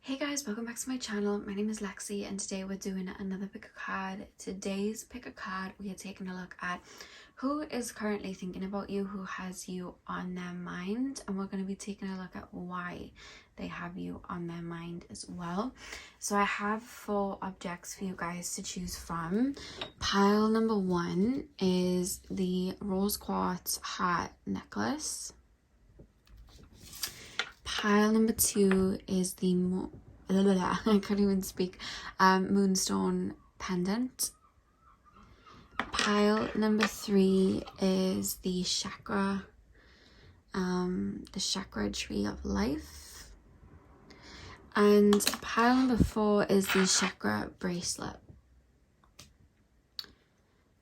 Hey guys, welcome back to my channel. My name is Lexi and today we're doing another pick a card. Today's pick a card, we are taking a look at who is currently thinking about you, who has you on their mind, and we're going to be taking a look at why they have you on their mind as well. So I have 4 objects for you guys to choose from. Pile number 1 is the rose quartz heart necklace. Pile number 2 is the I can't even speak, moonstone pendant. Pile number 3 is the chakra tree of life. And pile number 4 is the chakra bracelet.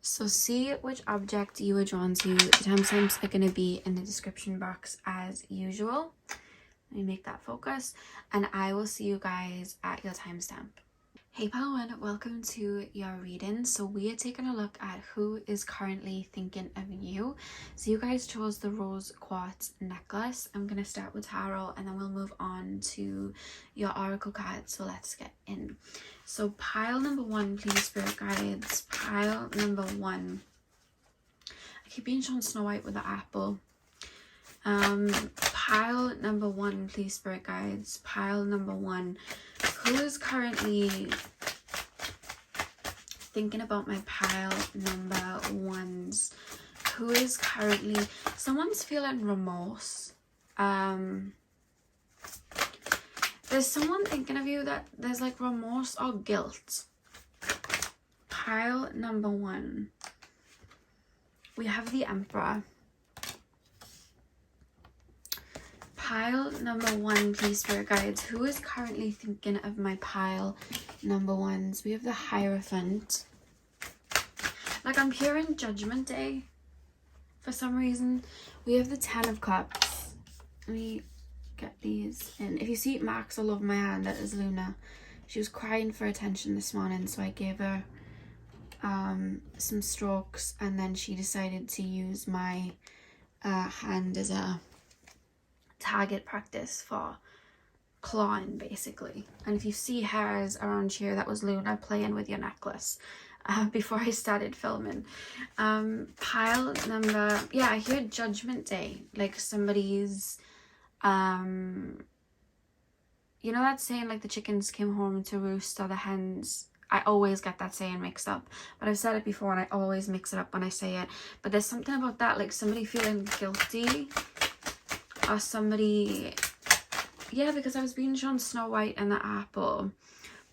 So see which object you are drawn to. The timestamps are going to be in the description box as usual. Let me make that focus, and I will see you guys at your timestamp. Hey pile 1, welcome to your reading. So we are taking a look at who is currently thinking of you. So you guys chose the rose quartz necklace. I'm going to start with tarot and then we'll move on to your oracle cards. So let's get in. So pile number 1, please spirit guides. Pile number 1. I keep being shown Snow White with the apple. Pile number 1, please spirit guides. Pile number 1, who is currently thinking about my pile number 1s? Who is currently, someone's feeling remorse. There's someone thinking of you that there's like remorse or guilt. Pile number 1, we have the Emperor. Pile number 1, please spirit guides. Who is currently thinking of my pile number 1s? We have the Hierophant. Like I'm hearing Judgment Day for some reason. We have the 10 of Cups. Let me get these in. If you see marks all over my hand, that is Luna. She was crying for attention this morning, so I gave her some strokes, and then she decided to use my hand as a target practice for clawing basically. And if you see hairs around here, that was Luna playing with your necklace before I started filming. Pile number, yeah, I hear Judgment Day, like somebody's you know that saying, like the chickens came home to roost or the hens. I always get that saying mixed up, but I've said it before and I always mix it up when I say it. But there's something about that, like somebody feeling guilty, or somebody, yeah, because I was being shown Snow White and the apple,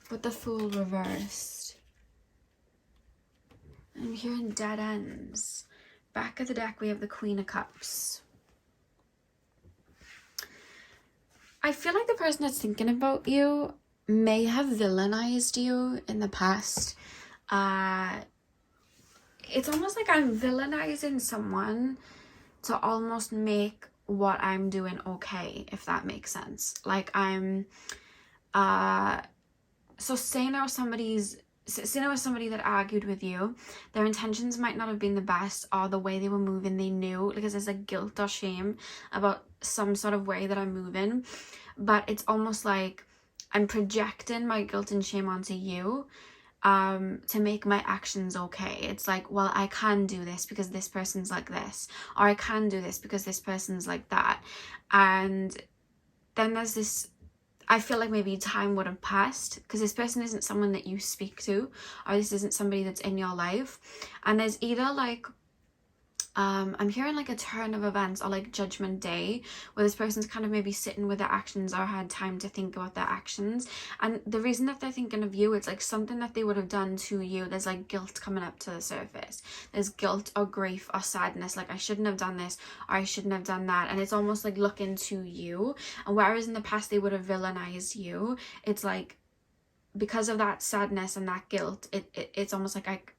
but the Fool reversed. I'm hearing dead ends. Back of the deck, we have the Queen of Cups. I feel like the person that's thinking about you may have villainized you in the past. It's almost like I'm villainizing someone to almost make what I'm doing okay, if that makes sense. Like I'm so say now somebody that argued with you, their intentions might not have been the best, or the way they were moving they knew, because there's a guilt or shame about some sort of way that I'm moving, but it's almost like I'm projecting my guilt and shame onto you to make my actions okay. It's like, well, I can do this because this person's like this, or I can do this because this person's like that. And then there's this, I feel like maybe time would have passed because this person isn't someone that you speak to, or this isn't somebody that's in your life. And there's either like I'm hearing like a turn of events, or like Judgment Day, where this person's kind of maybe sitting with their actions or had time to think about their actions. And the reason that they're thinking of you, it's like something that they would have done to you. There's like guilt coming up to the surface. There's guilt or grief or sadness, like I shouldn't have done this or I shouldn't have done that. And it's almost like looking to you. And whereas in the past they would have villainized you, it's like because of that sadness and that guilt, it's almost like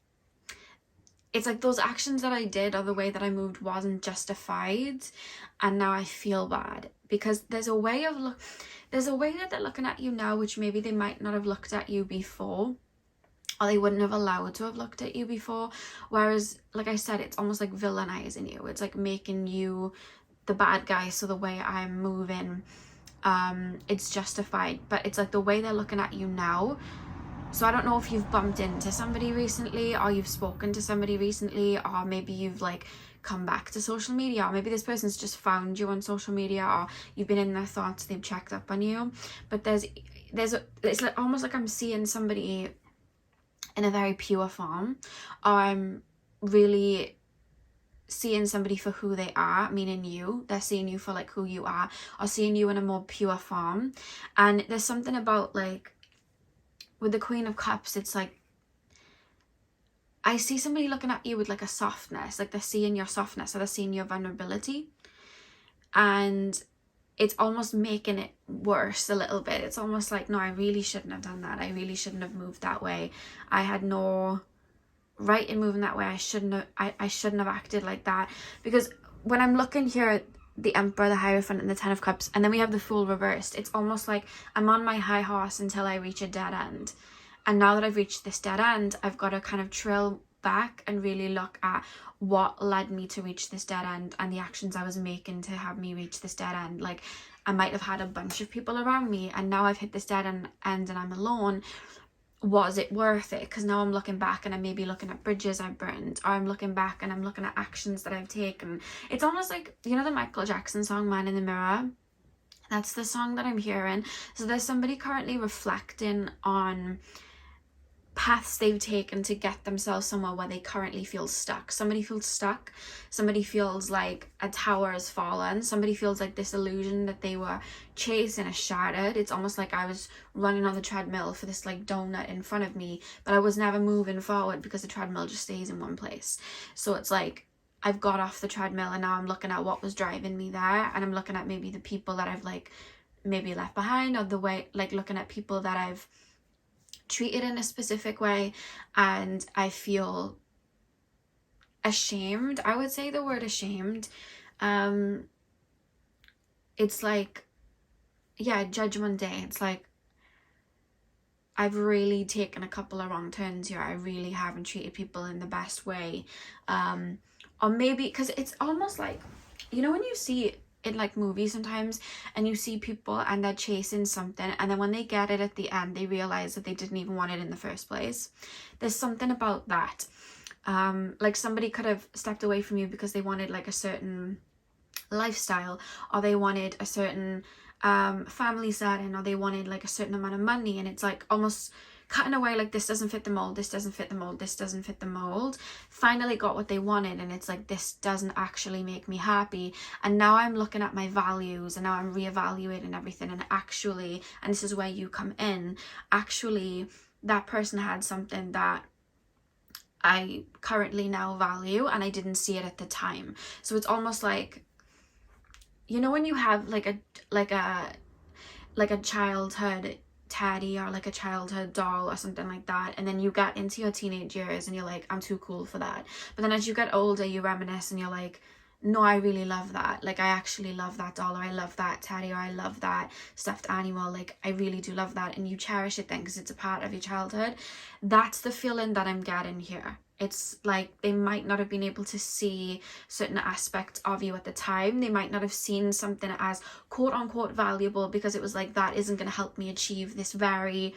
it's like those actions that I did or the way that I moved wasn't justified, and now I feel bad because there's a way that they're looking at you now which maybe they might not have looked at you before, or they wouldn't have allowed to have looked at you before. Whereas, like I said, it's almost like villainizing you. It's like making you the bad guy, so the way I'm moving it's justified, but it's like the way they're looking at you now. So I don't know if you've bumped into somebody recently, or you've spoken to somebody recently, or maybe you've like come back to social media, or maybe this person's just found you on social media, or you've been in their thoughts, they've checked up on you. But it's like almost like I'm seeing somebody in a very pure form, or I'm really seeing somebody for who they are, meaning you. They're seeing you for like who you are, or seeing you in a more pure form. And there's something about like with the Queen of Cups, it's like I see somebody looking at you with like a softness, like they're seeing your softness, or they're seeing your vulnerability, and it's almost making it worse a little bit. It's almost like, no, I really shouldn't have done that. I really shouldn't have moved that way. I had no right in moving that way. I shouldn't have acted like that. Because when I'm looking here at the Emperor, the Hierophant, and the Ten of Cups, and then we have the Fool reversed, it's almost like I'm on my high horse until I reach a dead end. And now that I've reached this dead end, I've got to kind of trail back and really look at what led me to reach this dead end, and the actions I was making to have me reach this dead end. Like, I might have had a bunch of people around me, and now I've hit this dead end and I'm alone. Was it worth it? Because now I'm looking back and I'm maybe looking at bridges I've burned, or I'm looking back and I'm looking at actions that I've taken. It's almost like, you know, the Michael Jackson song Man in the Mirror? That's the song that I'm hearing. So there's somebody currently reflecting on paths they've taken to get themselves somewhere where they currently feel stuck. Somebody feels stuck. Somebody feels like a tower has fallen. Somebody feels like this illusion that they were chasing is shattered. It's almost like I was running on the treadmill for this like donut in front of me, but I was never moving forward because the treadmill just stays in one place. So it's like I've got off the treadmill, and now I'm looking at what was driving me there, and I'm looking at maybe the people that I've like maybe left behind, or the way, like looking at people that I've treated in a specific way, and I feel ashamed. I would say the word ashamed. It's like, yeah, Judgment Day. It's like I've really taken a couple of wrong turns here. I really haven't treated people in the best way. Or maybe because it's almost like, you know, when you see in like movies sometimes, and you see people and they're chasing something, and then when they get it at the end, they realize that they didn't even want it in the first place. There's something about that. Like somebody could have stepped away from you because they wanted like a certain lifestyle, or they wanted a certain family setting, or they wanted like a certain amount of money, and it's like almost cutting away, like this doesn't fit the mold, this doesn't fit the mold, this doesn't fit the mold. Finally got what they wanted, and it's like, this doesn't actually make me happy. And now I'm looking at my values, and now I'm reevaluating everything, and actually, and this is where you come in, actually that person had something that I currently now value, and I didn't see it at the time. So it's almost like, you know, when you have like a childhood teddy, or like a childhood doll or something like that, and then you get into your teenage years and you're like, I'm too cool for that. But then as you get older, you reminisce and you're like, no, I really love that. Like, I actually love that doll, or I love that teddy, or I love that stuffed animal. Like, I really do love that. And you cherish it then because it's a part of your childhood. That's the feeling that I'm getting here. It's like they might not have been able to see certain aspects of you at the time. They might not have seen something as quote unquote valuable, because it was like, that isn't going to help me achieve this very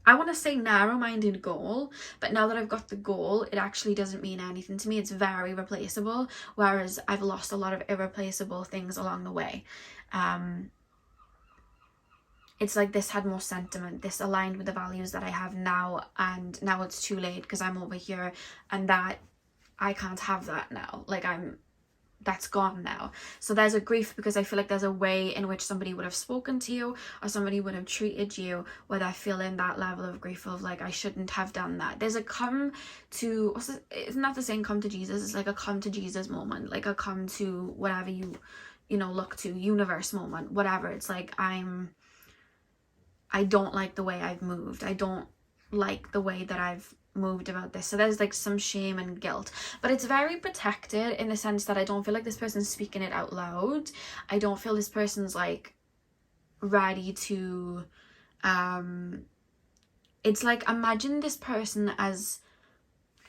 I want to say narrow-minded goal, but now that I've got the goal, it actually doesn't mean anything to me. It's very replaceable, whereas I've lost a lot of irreplaceable things along the way. It's like this had more sentiment, this aligned with the values that I have now, and now it's too late because I'm over here, and that I can't have that now. Like, that's gone now. So there's a grief because I feel like there's a way in which somebody would have spoken to you, or somebody would have treated you, where they're feeling that level of grief of like, I shouldn't have done that. There's a come to, it's not the same come to Jesus, it's like a come to Jesus moment, like a come to whatever you know, look to, universe moment, whatever. It's like, I don't like the way I've moved. I don't like the way that I've moved about this. So there's like some shame and guilt, but it's very protected in the sense that I don't feel like this person's speaking it out loud. I don't feel this person's like ready to it's like, imagine this person as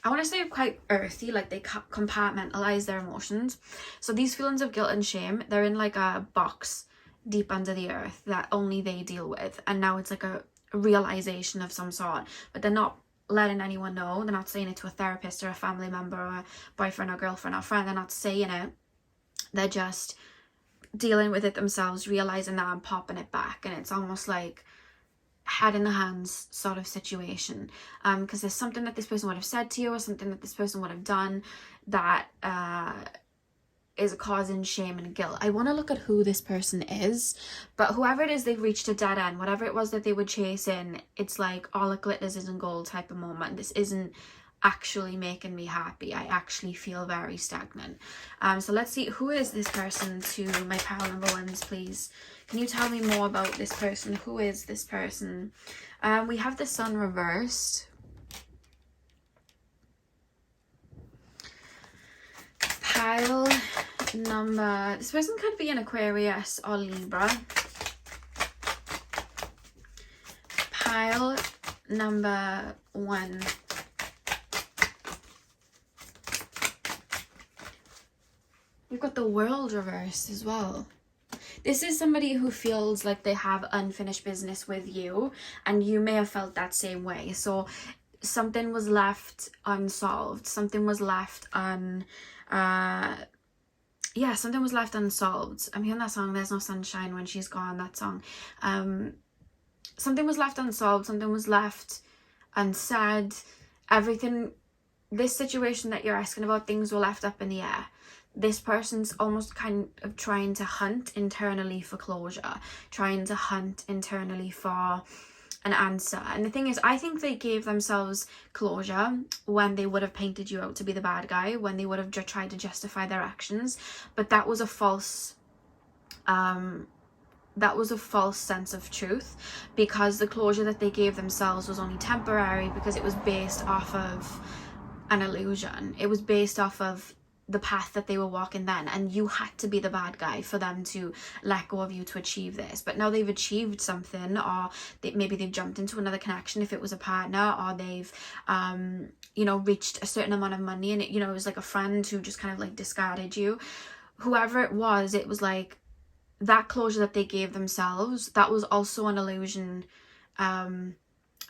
I want to say quite earthy, like they compartmentalize their emotions. So these feelings of guilt and shame, they're in like a box deep under the earth that only they deal with, and now it's like a realization of some sort, but they're not letting anyone know. They're not saying it to a therapist or a family member or a boyfriend or girlfriend or friend. They're not saying it. They're just dealing with it themselves, realizing that, and popping it back, and it's almost like head in the hands sort of situation, because there's something that this person would have said to you, or something that this person would have done that is causing shame and guilt. I want to look at who this person is, but whoever it is, they've reached a dead end. Whatever it was that they were chasing, it's like all it glitters isn't gold type of moment. This isn't actually making me happy. I actually feel very stagnant. So let's see, who is this person to my pile number ones, please? Can you tell me more about this person? Who is this person? We have the sun reversed. Pile number, this person could be an Aquarius or Libra. Pile number 1. We've got the World reversed as well. This is somebody who feels like they have unfinished business with you, and you may have felt that same way. So something was left unsolved. Something was left something was left unsolved. I'm hearing that song, There's No Sunshine When She's Gone, that song. Something was left unsolved. Something was left unsaid. Everything, this situation that you're asking about, things were left up in the air. This person's almost kind of trying to hunt internally for closure, trying to hunt internally for an answer. And the thing is, I think they gave themselves closure when they would have painted you out to be the bad guy, when they would have tried to justify their actions. But that was a false sense of truth, because the closure that they gave themselves was only temporary, because it was based off of an illusion. It was based off of the path that they were walking then, and you had to be the bad guy for them to let go of you to achieve this. But now they've achieved something, or maybe they've jumped into another connection if it was a partner, or they've reached a certain amount of money, and it was like a friend who just kind of like discarded you. Whoever it was like that closure that they gave themselves, that was also an illusion and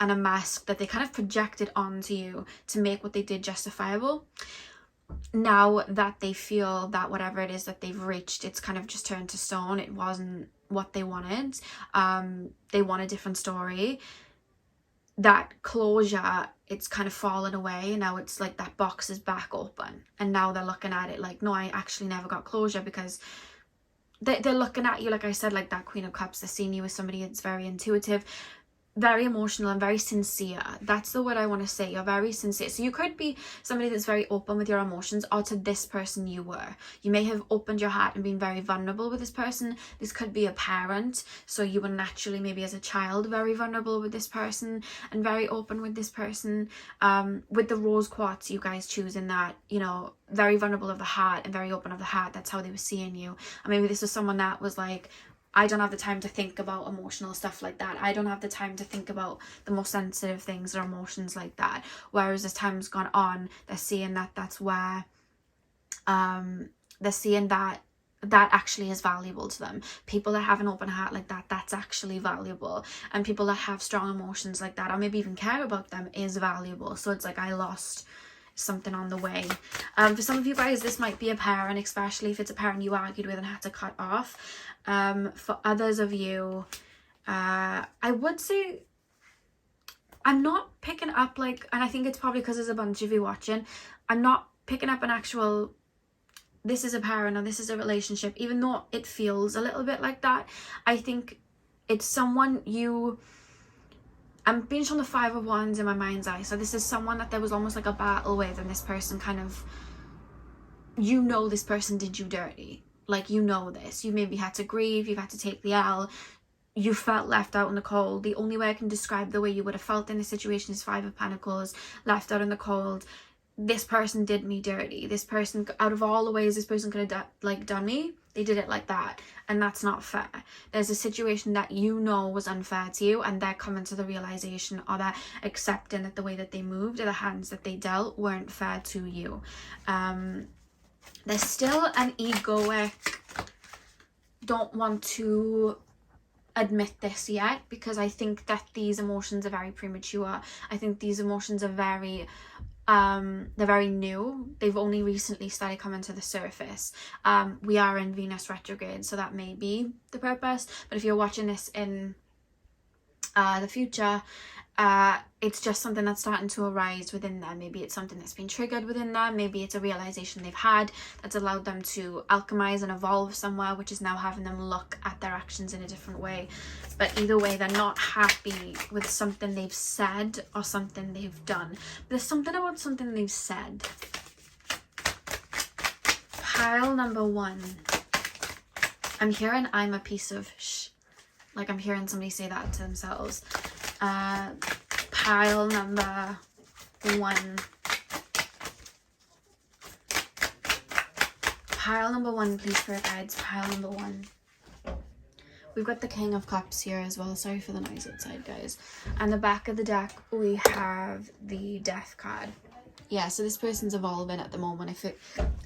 a mask that they kind of projected onto you to make what they did justifiable. Now that they feel that whatever it is that they've reached, it's kind of just turned to stone. It wasn't what they wanted. They want a different story. That closure, it's kind of fallen away. Now it's like that box is back open, and now they're looking at it like, no, I actually never got closure, because they're looking at you, like I said, like that Queen of Cups. They're seeing you as somebody that's very intuitive, very emotional, and very sincere. That's the word I want to say. You're very sincere. So you could be somebody that's very open with your emotions, or to this person you were. You may have opened your heart and been very vulnerable with this person. This could be a parent. So you were naturally, maybe as a child, very vulnerable with this person and very open with this person. With the rose quartz, you guys choosing that, very vulnerable of the heart and very open of the heart. That's how they were seeing you. And maybe this was someone that was like, I don't have the time to think about emotional stuff like that. I don't have the time to think about the most sensitive things or emotions like that. Whereas as time's gone on, they're seeing that that's where, they're seeing that actually is valuable to them. People that have an open heart like that, that's actually valuable. And people that have strong emotions like that, or maybe even care about them, is valuable. So it's like, I lost something on the way. For some of you guys, this might be a parent, especially if it's a parent you argued with and had to cut off. For others of you, I would say, I'm not picking up and I think it's probably because there's a bunch of you watching, I'm not picking up an actual, this is a parent or this is a relationship, even though it feels a little bit like that. I think it's someone I'm being shown the 5 of Wands in my mind's eye. So this is someone that there was almost like a battle with, and this person kind of, this person did you dirty. Like, this. You maybe had to grieve, you've had to take the L, you felt left out in the cold. The only way I can describe the way you would have felt in this situation is 5 of Pentacles, left out in the cold. this person did me dirty. This person, out of all the ways this person could have done me, they did it like that. And that's not fair. There's a situation that you know was unfair to you, and they're coming to the realization, or they're accepting that the way that they moved or the hands that they dealt weren't fair to you. There's still an egoic, don't want to admit this yet, because I think that these emotions are very premature. I think these emotions are very they're very new. They've only recently started coming to the surface. We are in Venus retrograde, so that may be the purpose, but if you're watching this in the future, it's just something that's starting to arise within them. Maybe it's something that's been triggered within them. Maybe it's a realization they've had that's allowed them to alchemize and evolve somewhere, which is now having them look at their actions in a different way. But either way, they're not happy with something they've said or something they've done. There's something about something they've said. Pile number 1. I'm hearing I'm a piece of sh. Like I'm hearing somebody say that to themselves. Pile number 1. Pile number 1, please, Spirit guides. Pile number 1. We've got the King of Cups here as well. Sorry for the noise outside, guys. And the back of the deck, we have the Death card. Yeah, so this person's evolving at the moment.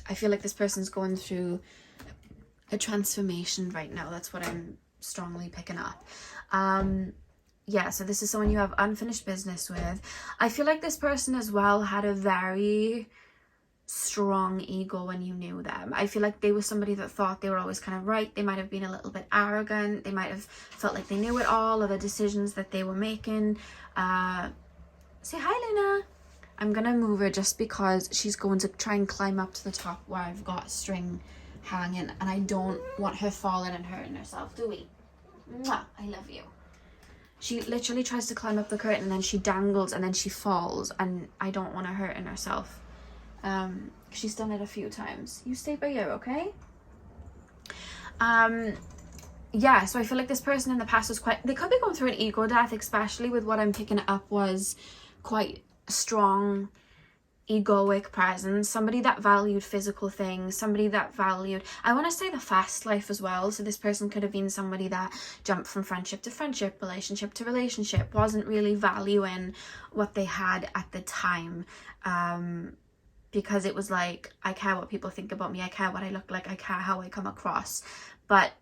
I feel like this person's going through a transformation right now. That's what I'm strongly picking up. Yeah, so this is someone you have unfinished business with. I feel like this person as well had a very strong ego when you knew them. I feel like they were somebody that thought they were always kind of right. They might have been a little bit arrogant. They might have felt like they knew it all, or the decisions that they were making. Say hi, Luna. I'm gonna move her just because she's going to try and climb up to the top where I've got string hanging, and I don't want her falling and hurting herself, do we? Mwah, I love you. She literally tries to climb up the curtain and then she dangles and then she falls, and I don't want her hurting herself. She's done it a few times. You stay by here, okay? Yeah, so I feel like this person in the past was they could be going through an ego death, especially with what I'm picking up was quite strong egoic presence, somebody that valued physical things, somebody that valued, I want to say, the fast life as well. So this person could have been somebody that jumped from friendship to friendship, relationship to relationship, wasn't really valuing what they had at the time, because it was like, I care what people think about me, I care what I look like, I care how I come across. But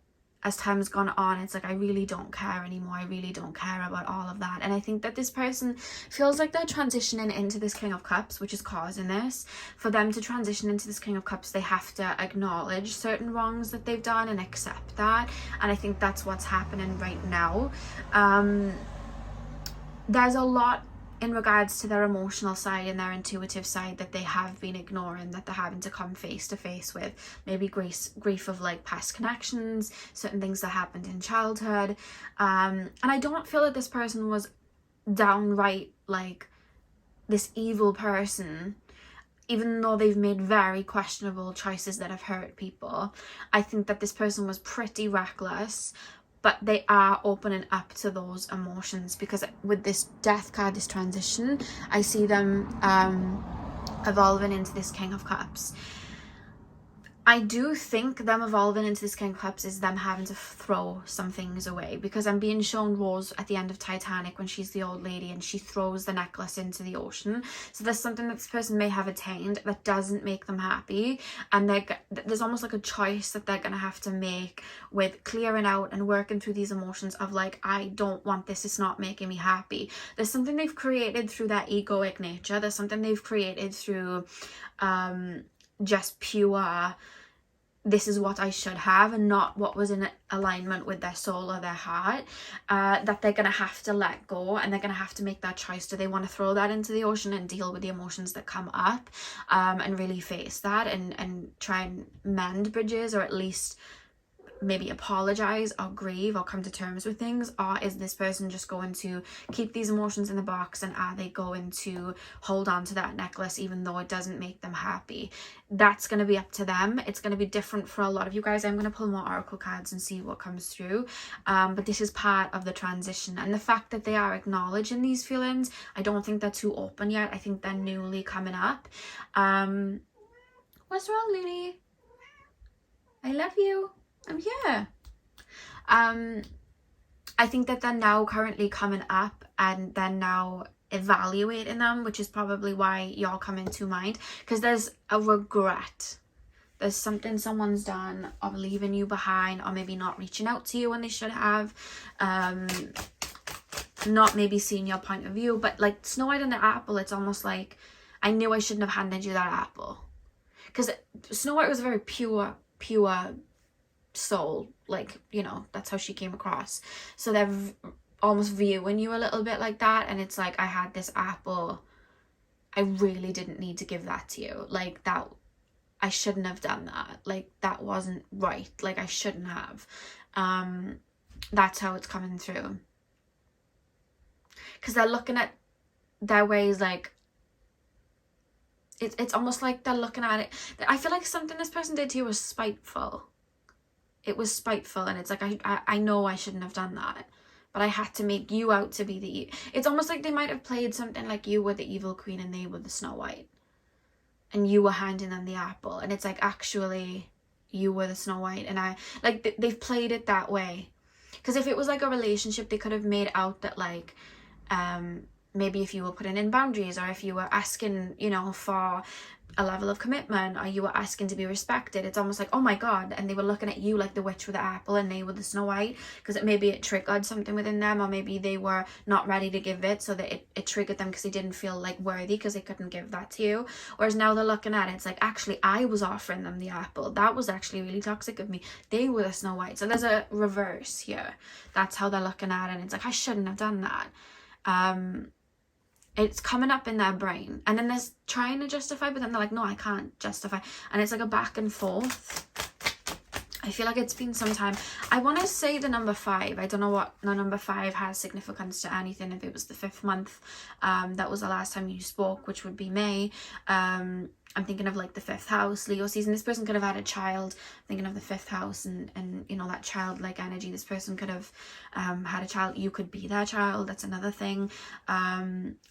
as time's gone on, it's like, I really don't care anymore. I really don't care about all of that. And I think that this person feels like they're transitioning into this King of Cups, which is causing this. For them to transition into this King of Cups, they have to acknowledge certain wrongs that they've done and accept that. And I think that's what's happening right now. There's a lot in regards to their emotional side and their intuitive side that they have been ignoring, that they're having to come face to face with. Maybe grief of like past connections, certain things that happened in childhood. And I don't feel that this person was downright like this evil person, even though they've made very questionable choices that have hurt people. I think that this person was pretty reckless, but they are opening up to those emotions, because with this Death card, this transition, I see them evolving into this King of Cups. I do think them evolving into this King of Cups is them having to throw some things away, because I'm being shown Rose at the end of Titanic when she's the old lady and she throws the necklace into the ocean. So there's something that this person may have attained that doesn't make them happy, and there's almost like a choice that they're going to have to make with clearing out and working through these emotions of like, I don't want this, it's not making me happy. There's something they've created through that egoic nature. There's something they've created through just pure, this is what I should have, and not what was in alignment with their soul or their heart, that they're going to have to let go, and they're going to have to make that choice. Do they want to throw that into the ocean and deal with the emotions that come up, and really face that and try and mend bridges, or at least maybe apologize or grieve or come to terms with things, or is this person just going to keep these emotions in the box, and are they going to hold on to that necklace even though it doesn't make them happy? That's going to be up to them. It's going to be different for a lot of you guys. I'm going to pull more oracle cards and see what comes through, but this is part of the transition, and the fact that they are acknowledging these feelings, I don't think they're too open yet. I think they're newly coming up. What's wrong, Looney? I love you. I'm here. I think that they're now currently coming up, and they're now evaluating them, which is probably why you're coming to mind, because there's a regret. There's something someone's done of leaving you behind, or maybe not reaching out to you when they should have, not maybe seeing your point of view. But like Snow White and the apple, it's almost like, I knew I shouldn't have handed you that apple, because Snow White was a very pure soul, like, you know, that's how she came across. So they're almost viewing you a little bit like that, and it's like, I had this apple, I really didn't need to give that to you, like that, I shouldn't have done that, like that wasn't right, like I shouldn't have. That's how it's coming through, because they're looking at their ways, like it's almost like they're looking at it, I feel like something this person did to you was spiteful. It was spiteful, and it's like, I know I shouldn't have done that, but I had to make you out to be the... It's almost like they might have played something like you were the evil queen and they were the Snow White, and you were handing them the apple, and it's like, actually, you were the Snow White, and I... Like, they've played it that way. Because if it was like a relationship, they could have made out that, like, maybe if you were putting in boundaries, or if you were asking, you know, for a level of commitment, or you were asking to be respected, it's almost like, oh my god, and they were looking at you like the witch with the apple and they were the Snow White, because maybe it triggered something within them, or maybe they were not ready to give it, so that it triggered them because they didn't feel like worthy, because they couldn't give that to you. Whereas now they're looking at it, it's like, actually, I was offering them the apple, that was actually really toxic of me, they were the Snow White. So there's a reverse here. That's how they're looking at it, and it's like, I shouldn't have done that. It's coming up in their brain, and then there's trying to justify, but then they're like, no, I can't justify, and it's like a back and forth. I feel like it's been some time. I want to say the number 5. I don't know what the number 5 has significance to anything. If it was the 5th month, that was the last time you spoke, which would be May. I'm thinking of like the 5th house, Leo season. This person could have had a child. I'm thinking of the 5th house, and you know, that childlike energy. This person could have had a child. You could be their child. That's another thing.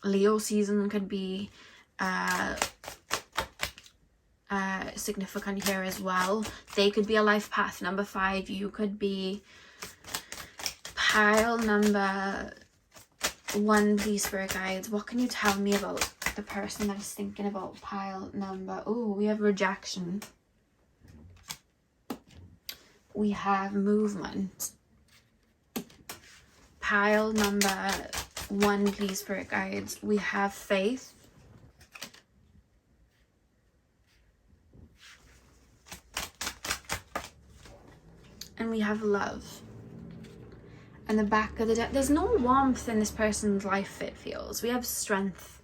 Leo season could be significant here as well. They could be a life path number 5. You could be pile number 1, please, spirit guides. What can you tell me about the person that is thinking about pile number... Oh, we have rejection. We have movement. Pile number 1, please, spirit guides. We have faith. And we have love. And the back of the deck, there's no warmth in this person's life, it feels. We have strength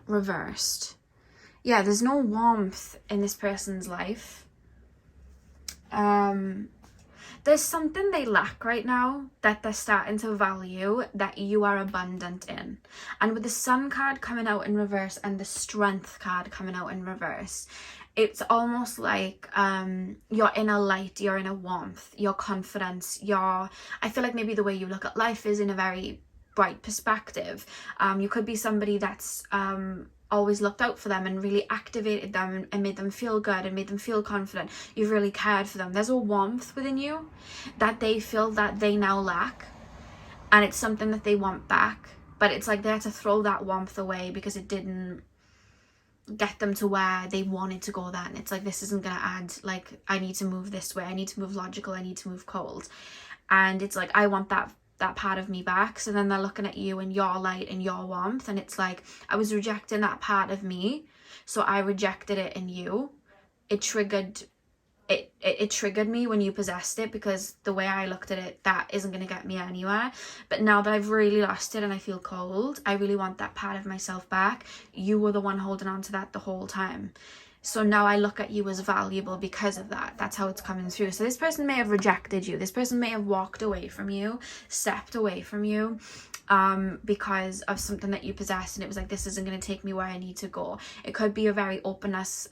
reversed. Yeah, there's no warmth in this person's life. There's something they lack right now that they're starting to value, that you are abundant in. And with the Sun card coming out in reverse and the Strength card coming out in reverse, it's almost like you're in a light, you're in a warmth, your confidence, I feel like maybe the way you look at life is in a very bright perspective. You could be somebody that's always looked out for them and really activated them and made them feel good and made them feel confident. You've really cared for them. There's a warmth within you that they feel that they now lack, and it's something that they want back, but it's like they had to throw that warmth away because it didn't get them to where they wanted to go then. It's like, this isn't gonna add, like, I need to move this way, I need to move logical, I need to move cold, and it's like, I want that part of me back. So then they're looking at you and your light and your warmth, and it's like, I was rejecting that part of me, so I rejected it in you. It triggered me when you possessed it, because the way I looked at it, that isn't going to get me anywhere. But now that I've really lost it and I feel cold, I really want that part of myself back. You were the one holding on to that the whole time. So now I look at you as valuable because of that. That's how it's coming through. So this person may have rejected you. This person may have walked away from you, stepped away from you, because of something that you possess, and it was like, this isn't going to take me where I need to go. It could be a very openness,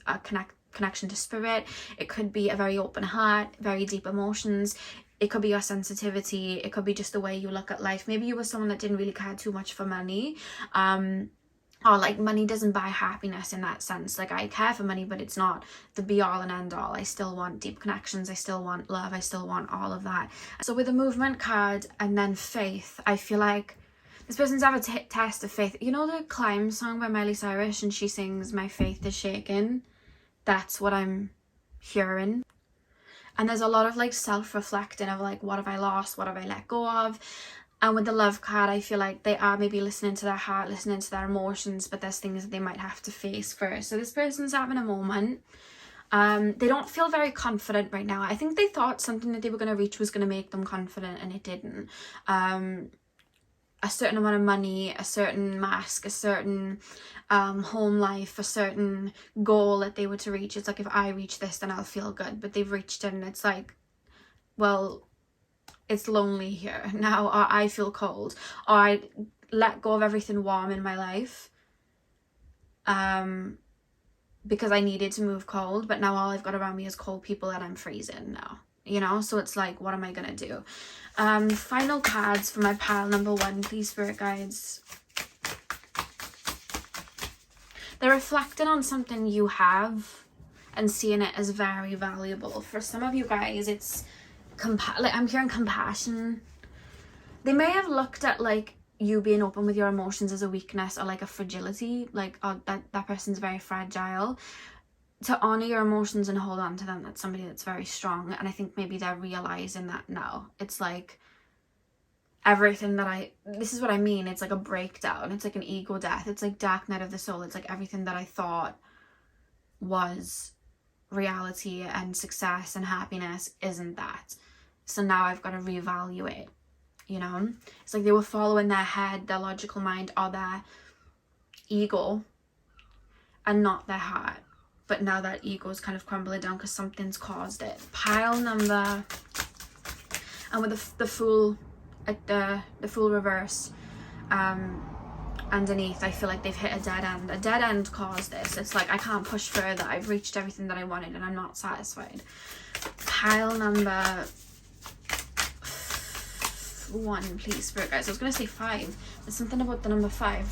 connection to spirit. It could be a very open heart, very deep emotions. It could be your sensitivity. It could be just the way you look at life. Maybe you were someone that didn't really care too much for money, or like money doesn't buy happiness in that sense. Like, I care for money, but it's not the be all and end all. I still want deep connections. I still want love. I still want all of that. So with the movement card and then faith, I feel like this person's have a test of faith. You know the Climb song by Miley Cyrus, and she sings, "My faith is shaken"? That's what I'm hearing. And there's a lot of like self-reflecting of like, what have I lost? What have I let go of? And with the love card, I feel like they are maybe listening to their heart, listening to their emotions, but there's things that they might have to face first. So this person's having a moment. They don't feel very confident right now. I think they thought something that they were going to reach was going to make them confident, and it didn't. A certain amount of money, a certain mask, a certain home life, a certain goal that they were to reach. It's like, if I reach this, then I'll feel good. But they've reached it, and it's like, well, it's lonely here now, or I feel cold, or I let go of everything warm in my life because I needed to move cold, but now all I've got around me is cold people and I'm freezing now, you know? So it's like, what am I gonna do? Final cards for my pile number 1, please, spirit guides. They're reflecting on something you have and seeing it as very valuable. For some of you guys, it's like, I'm hearing compassion. They may have looked at like you being open with your emotions as a weakness or like a fragility, like, oh, that person's very fragile. To honor your emotions and hold on to them, that's somebody that's very strong. And I think maybe they're realizing that now. It's like everything that this is what I mean. It's like a breakdown. It's like an ego death. It's like dark night of the soul. It's like everything that I thought was reality and success and happiness isn't that. So now I've got to reevaluate, you know? It's like they were following their head, their logical mind, or their ego, and not their heart. But now that ego is kind of crumbling down because something's caused it. Pile number, and with the Fool at the Fool reverse underneath, I feel like they've hit a dead end. A dead end caused this. It's like, I can't push further. I've reached everything that I wanted and I'm not satisfied. Pile number 1, please, spirit guys. I was gonna say 5. There's something about the number 5.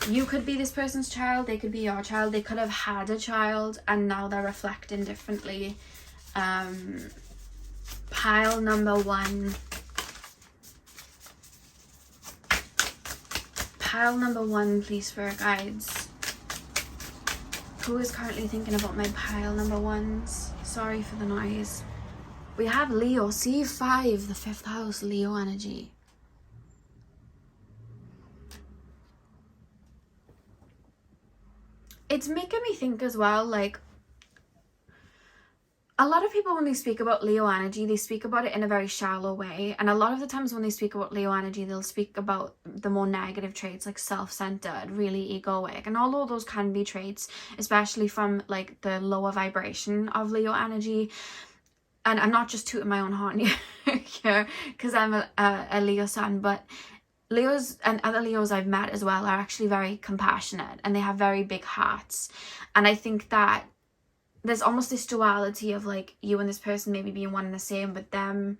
You could be this person's child. They could be your child. They could have had a child and now they're reflecting differently. Pile number 1. Pile number 1, please, spirit guides. Who is currently thinking about my pile number 1s? Sorry for the noise. We have Leo, C5, the 5th house, Leo energy. It's making me think as well, like, a lot of people, when they speak about Leo energy, they speak about it in a very shallow way. And a lot of the times when they speak about Leo energy, they'll speak about the more negative traits, like self-centered, really egoic. And although those can be traits, especially from like the lower vibration of Leo energy, and I'm not just tooting my own horn here because I'm a Leo sun, but Leos and other Leos I've met as well are actually very compassionate and they have very big hearts. And I think that there's almost this duality of like you and this person maybe being one and the same, but them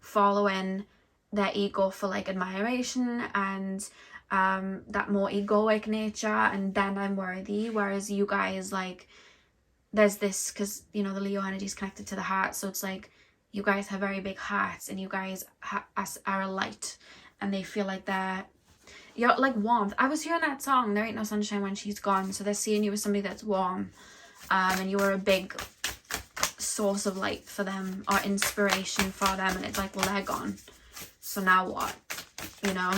following their ego for like admiration and that more egoic nature, and then I'm worthy. Whereas you guys, like, there's this, because you know the Leo energy is connected to the heart, so it's like you guys have very big hearts and you guys are a light, and they feel like you're like warmth. I was hearing that song, There Ain't No Sunshine When She's Gone, so they're seeing you as somebody that's warm, and you are a big source of light for them or inspiration for them, and it's like, well, they're gone, so now what, you know?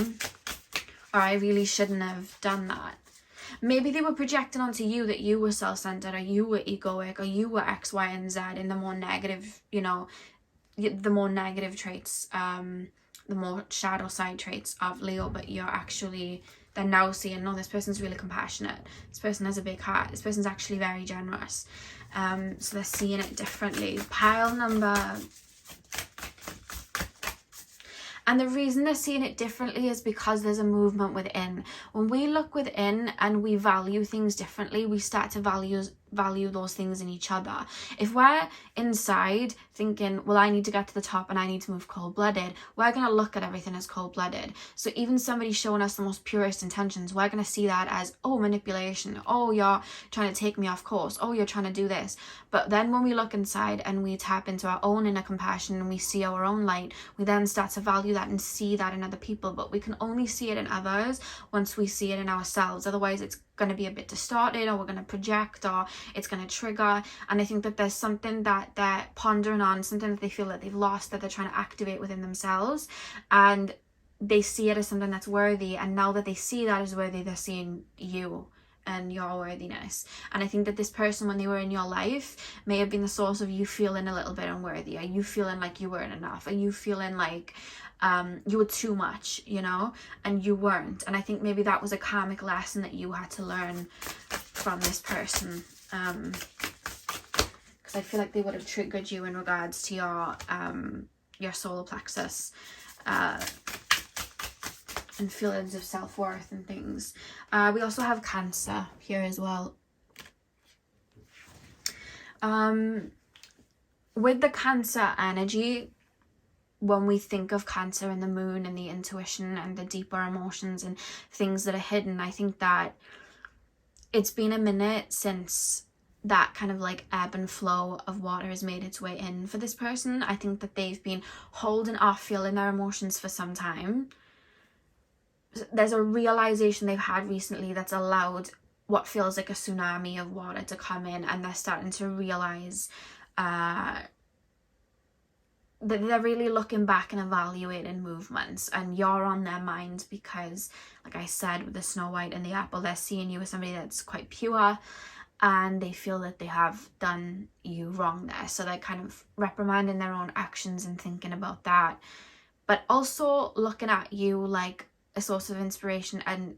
Or I really shouldn't have done that. Maybe they were projecting onto you that you were self-centered, or you were egoic, or you were X, Y, and Z in the more negative, you know, the more negative traits, the more shadow side traits of Leo, but you're actually they're now seeing, no, this person's really compassionate, this person has a big heart, this person's actually very generous. So they're seeing it differently. Pile number, and the reason they're seeing it differently is because there's a movement within. When we look within and we value things differently, we start to value those things in each other. If we're inside thinking, well, I need to get to the top and I need to move cold-blooded, we're going to look at everything as cold-blooded. So even somebody showing us the most purest intentions, we're going to see that as, oh, manipulation, oh, you're trying to take me off course, oh, you're trying to do this. But then when we look inside and we tap into our own inner compassion and we see our own light, we then start to value that and see that in other people. But we can only see it in others once we see it in ourselves. Otherwise, it's going to be a bit distorted, or we're going to project, or it's going to trigger. And I think that there's something that they're pondering on, something that they feel that they've lost, that they're trying to activate within themselves, and they see it as something that's worthy. And now that they see that as worthy, they're seeing you and your worthiness. And I think that this person, when they were in your life, may have been the source of you feeling a little bit unworthy. Are you feeling like you weren't enough? Are you feeling like you were too much, you know, and you weren't? And I think maybe that was a karmic lesson that you had to learn from this person, because I feel like they would have triggered you in regards to your solar plexus and feelings of self-worth and things. We also have Cancer here as well. With the Cancer energy, when we think of Cancer and the moon and the intuition and the deeper emotions and things that are hidden, I think that it's been a minute since that kind of like ebb and flow of water has made its way in for this person. I think that they've been holding off feeling their emotions for some time. There's a realization they've had recently that's allowed what feels like a tsunami of water to come in, and they're starting to realize that they're really looking back and evaluating movements, and you're on their mind because, like I said, with the Snow White and the apple, they're seeing you as somebody that's quite pure, and they feel that they have done you wrong there. So they're kind of reprimanding their own actions and thinking about that, but also looking at you like a source of inspiration and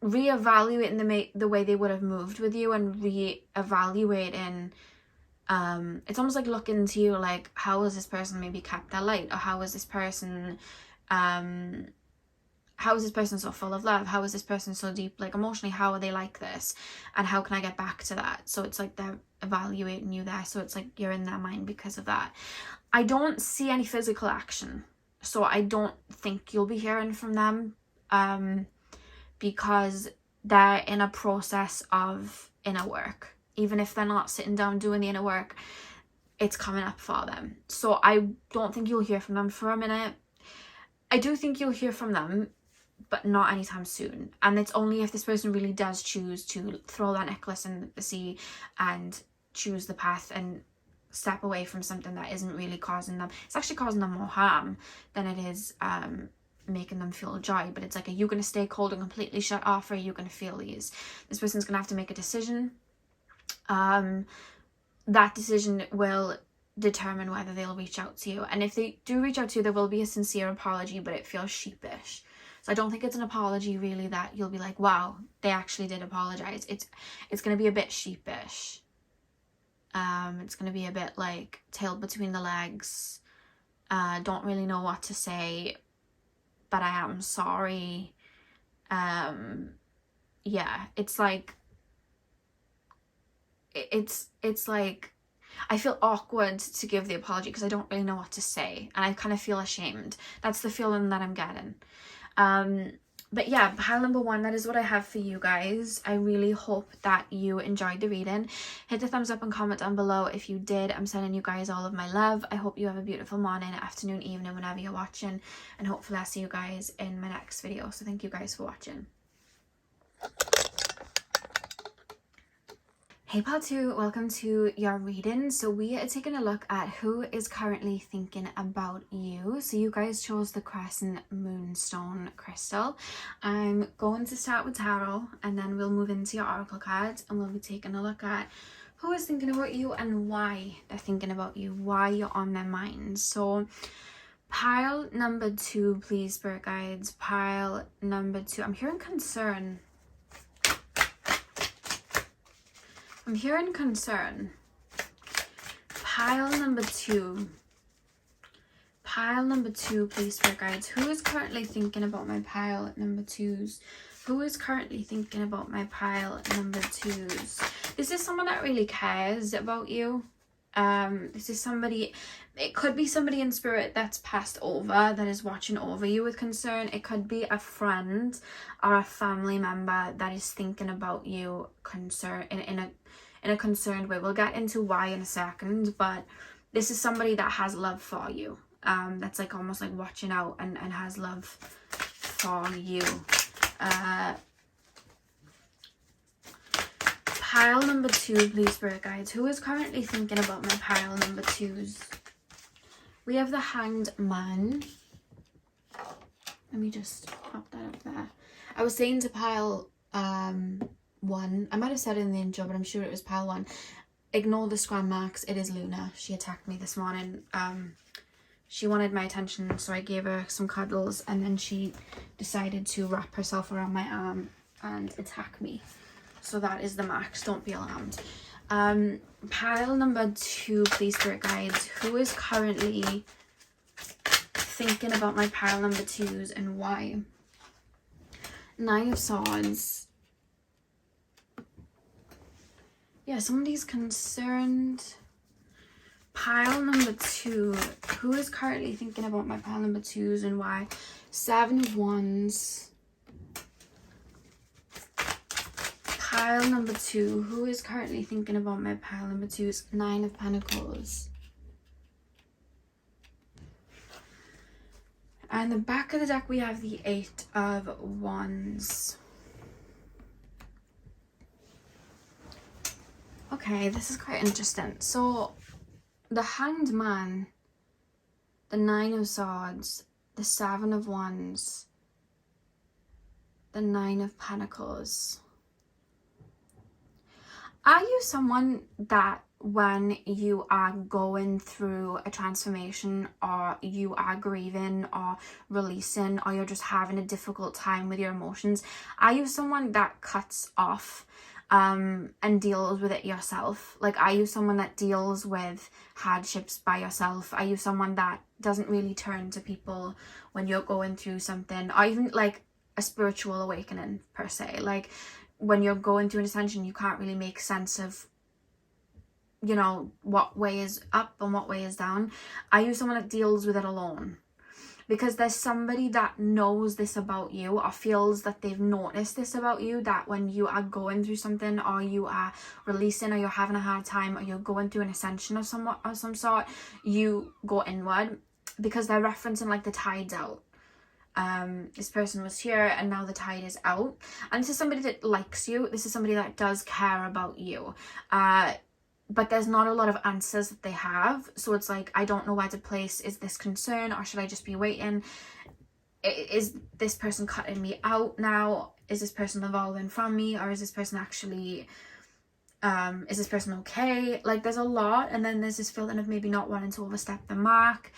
reevaluating the way they would have moved with you, and reevaluating it's almost like looking to you like, how has this person maybe kept their light, or how is this person so full of love, how is this person so deep, like emotionally, how are they like this, and how can I get back to that? So it's like they're evaluating you there, so it's like you're in their mind because of that. I don't see any physical action, so I don't think you'll be hearing from them, because they're in a process of inner work. Even if they're not sitting down doing the inner work, it's coming up for them. So I don't think you'll hear from them for a minute. I do think you'll hear from them, but not anytime soon. And it's only if this person really does choose to throw that necklace in the sea and choose the path and step away from something that isn't really causing them. It's actually causing them more harm than it is making them feel joy. But it's like, are you going to stay cold and completely shut off, or are you going to feel these? This person's going to have to make a decision. That decision will determine whether they'll reach out to you. And if they do reach out to you, there will be a sincere apology, but it feels sheepish. So I don't think it's an apology really that you'll be like, wow, they actually did apologize. It's going to be a bit sheepish. It's going to be a bit like tail between the legs. Don't really know what to say, but I am sorry. Yeah, it's like, it's like, I feel awkward to give the apology because I don't really know what to say, and I kind of feel ashamed. That's the feeling that I'm getting. But yeah, pile number 1, that is what I have for you guys. I really hope that you enjoyed the reading. Hit the thumbs up and comment down below if you did. I'm sending you guys all of my love. I hope you have a beautiful morning, afternoon, evening, whenever you're watching, and hopefully I'll see you guys in my next video. So thank you guys for watching. Hey part 2, welcome to your reading. So we are taking a look at who is currently thinking about you. So you guys chose the Crescent Moonstone crystal. I'm going to start with tarot, and then we'll move into your oracle cards, and we'll be taking a look at who is thinking about you and why they're thinking about you, why you're on their minds. So Pile number 2, please, spirit guides. Pile number 2. I'm hearing concern. I'm hearing concern. Pile number 2. Pile number 2, please, spirit guides. Who is currently thinking about my pile number 2s? Who is currently thinking about my pile number 2s? This is someone that really cares about you. This is somebody, it could be somebody in spirit that's passed over, that is watching over you with concern. It could be a friend or a family member that is thinking about you in a concerned way. We'll get into why in a second, but this is somebody that has love for you. That's like almost like watching out and has love for you. Pile number 2, please, spirit guides. Who is currently thinking about my pile number 2s? We have the Hanged Man. Let me just pop that up there. I was saying to pile 1. I might have said it in the intro, but I'm sure it was pile 1. Ignore the scram marks. It is Luna. She attacked me this morning. She wanted my attention, so I gave her some cuddles, and then she decided to wrap herself around my arm and attack me. So that is the max. Don't be alarmed. Pile number 2, please, spirit guides. Who is currently thinking about my pile number 2s and why? 9 of Swords. Yeah, somebody's concerned. Pile number 2. Who is currently thinking about my pile number 2s and why? 7 of Wands. Pile number 2. Who is currently thinking about my pile number 2s? 9 of Pentacles. And the back of the deck we have the 8 of Wands. Okay, this is quite interesting. So the Hanged Man, the 9 of Swords, the 7 of Wands, the 9 of Pentacles. Are you someone that when you are going through a transformation, or you are grieving or releasing, or you're just having a difficult time with your emotions, are you someone that cuts off and deals with it yourself? Like, are you someone that deals with hardships by yourself? Are you someone that doesn't really turn to people when you're going through something, or even like a spiritual awakening per se? Like, when you're going through an ascension, you can't really make sense of, you know, what way is up and what way is down. Are you someone that deals with it alone? Because there's somebody that knows this about you, or feels that they've noticed this about you, that when you are going through something, or you are releasing, or you're having a hard time, or you're going through an ascension of some sort, you go inward, because they're referencing like the tide's out. This person was here and now the tide is out, and this is somebody that likes you. This is somebody that does care about you, but there's not a lot of answers that they have. So it's like, I don't know where to place. Is this concern, or should I just be waiting? Is this person cutting me out now? Is this person evolving from me, or is this person actually is this person okay? Like, there's a lot, and then there's this feeling of maybe not wanting to overstep the mark.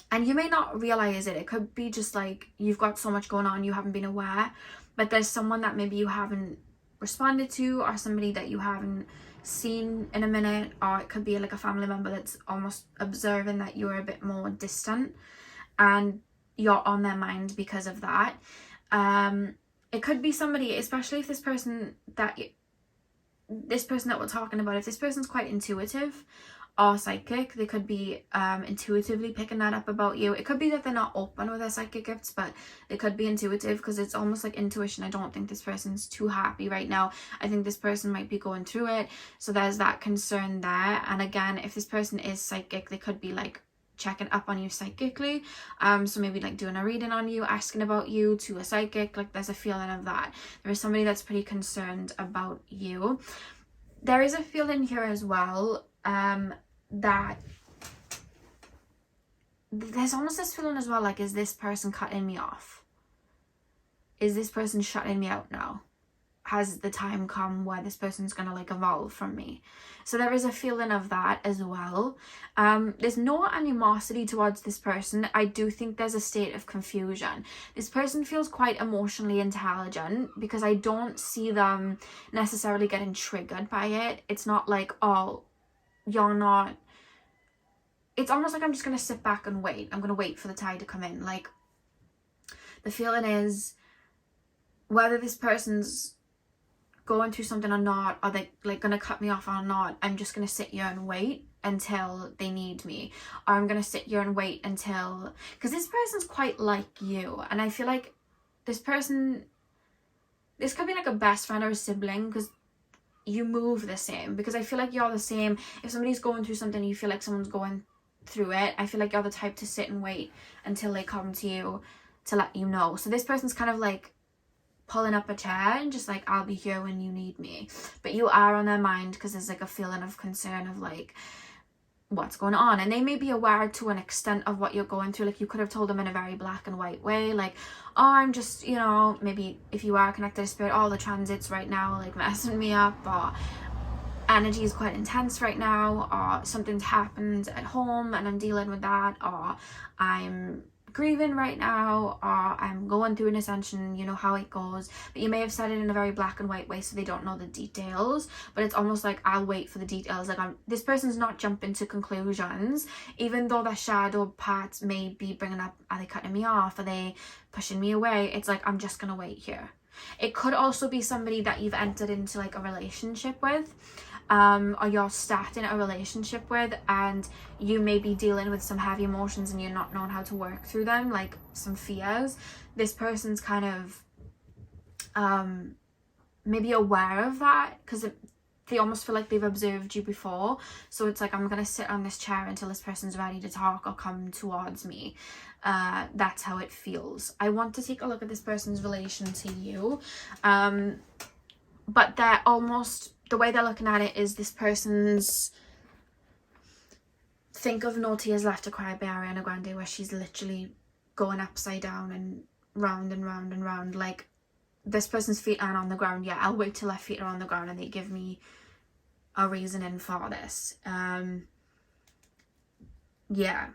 And you may not realize it. It could be just like you've got so much going on, you haven't been aware. But there's someone that maybe you haven't responded to, or somebody that you haven't seen in a minute. Or it could be like a family member that's almost observing that you're a bit more distant, and you're on their mind because of that. It could be somebody, especially if this person that we're talking about, if this person's quite intuitive or psychic, they could be intuitively picking that up about you. It could be that they're not open with their psychic gifts, but they could be intuitive, because it's almost like intuition. I don't think this person's too happy right now. I think this person might be going through it, so there's that concern there. And again, if this person is psychic, they could be like checking up on you psychically, so maybe like doing a reading on you, asking about you to a psychic. Like, there's a feeling of that. There is somebody that's pretty concerned about you. There is a feeling here as well, that there's almost this feeling as well, like, is this person cutting me off? Is this person shutting me out now? has the time come where this person's gonna like evolve from me? So there is a feeling of that as well. There's no animosity towards this person. I do think there's a state of confusion. This person feels quite emotionally intelligent, because I don't see them necessarily getting triggered by it. It's not like, oh, you're not. It's almost like I'm just gonna sit back and wait. I'm gonna wait for the tide to come in. Like, the feeling is, whether this person's going through something or not, or they like gonna cut me off or not, I'm just gonna sit here and wait until they need me. Or I'm gonna sit here and wait until, because this person's quite like you, and I feel like this person, this could be like a best friend or a sibling, because you move the same. Because I feel like you're the same. If somebody's going through something, you feel like someone's going through it, I feel like you're the type to sit and wait until they come to you to let you know. So this person's kind of like pulling up a chair and just like, I'll be here when you need me. But you are on their mind, because there's like a feeling of concern of like, what's going on. And they may be aware to an extent of what you're going through. Like, you could have told them in a very black and white way, like, oh, I'm just, you know, maybe if you are connected to spirit, all the transits right now like messing me up, or energy is quite intense right now, or something's happened at home and I'm dealing with that, or I'm grieving right now, or I'm going through an ascension, you know how it goes. But you may have said it in a very black and white way, so they don't know the details. But it's almost like, I'll wait for the details. Like, this person's not jumping to conclusions, even though their shadow parts may be bringing up, are they cutting me off, are they pushing me away? It's like, I'm just gonna wait here. It could also be somebody that you've entered into like a relationship with, or you're starting a relationship with, and you may be dealing with some heavy emotions and you're not knowing how to work through them, like some fears. This person's kind of maybe aware of that, because they almost feel like they've observed you before. So it's like, I'm gonna sit on this chair until this person's ready to talk or come towards me. That's how it feels. I want to take a look at this person's relation to you, but they're almost, the way they're looking at it is, this person's, think of No Tears Left to Cry by Ariana Grande, where she's literally going upside down and round and round and round. Like, this person's feet aren't on the ground yet. I'll wait till their feet are on the ground and they give me a reasoning for this. Yeah,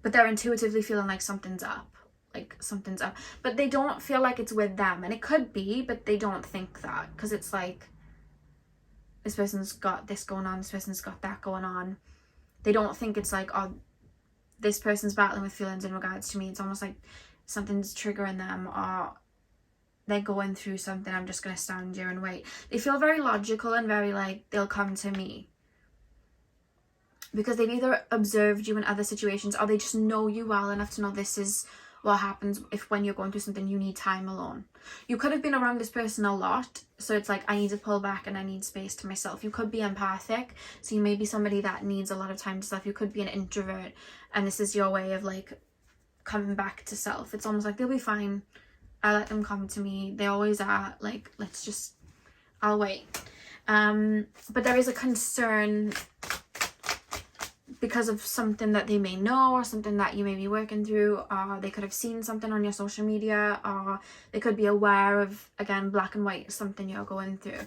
but they're intuitively feeling like something's up. Like, something's up, but they don't feel like it's with them. And it could be, but they don't think that, because it's like, this person's got this going on, this person's got that going on. They don't think it's like, oh, this person's battling with feelings in regards to me. It's almost like something's triggering them, or they're going through something. I'm just going to stand here and wait. They feel very logical and very like, they'll come to me, because they've either observed you in other situations, or they just know you well enough to know this is what happens if, when you're going through something, you need time alone. You could have been around this person a lot, so it's like, I need to pull back and I need space to myself. You could be empathic, so you may be somebody that needs a lot of time to self. You could be an introvert, and this is your way of like coming back to self. It's almost like, they'll be fine, I let them come to me, they always are, like, let's just, I'll wait. But there is a concern because of something that they may know, or something that you may be working through, or they could have seen something on your social media, or they could be aware of, again, black and white, something you're going through.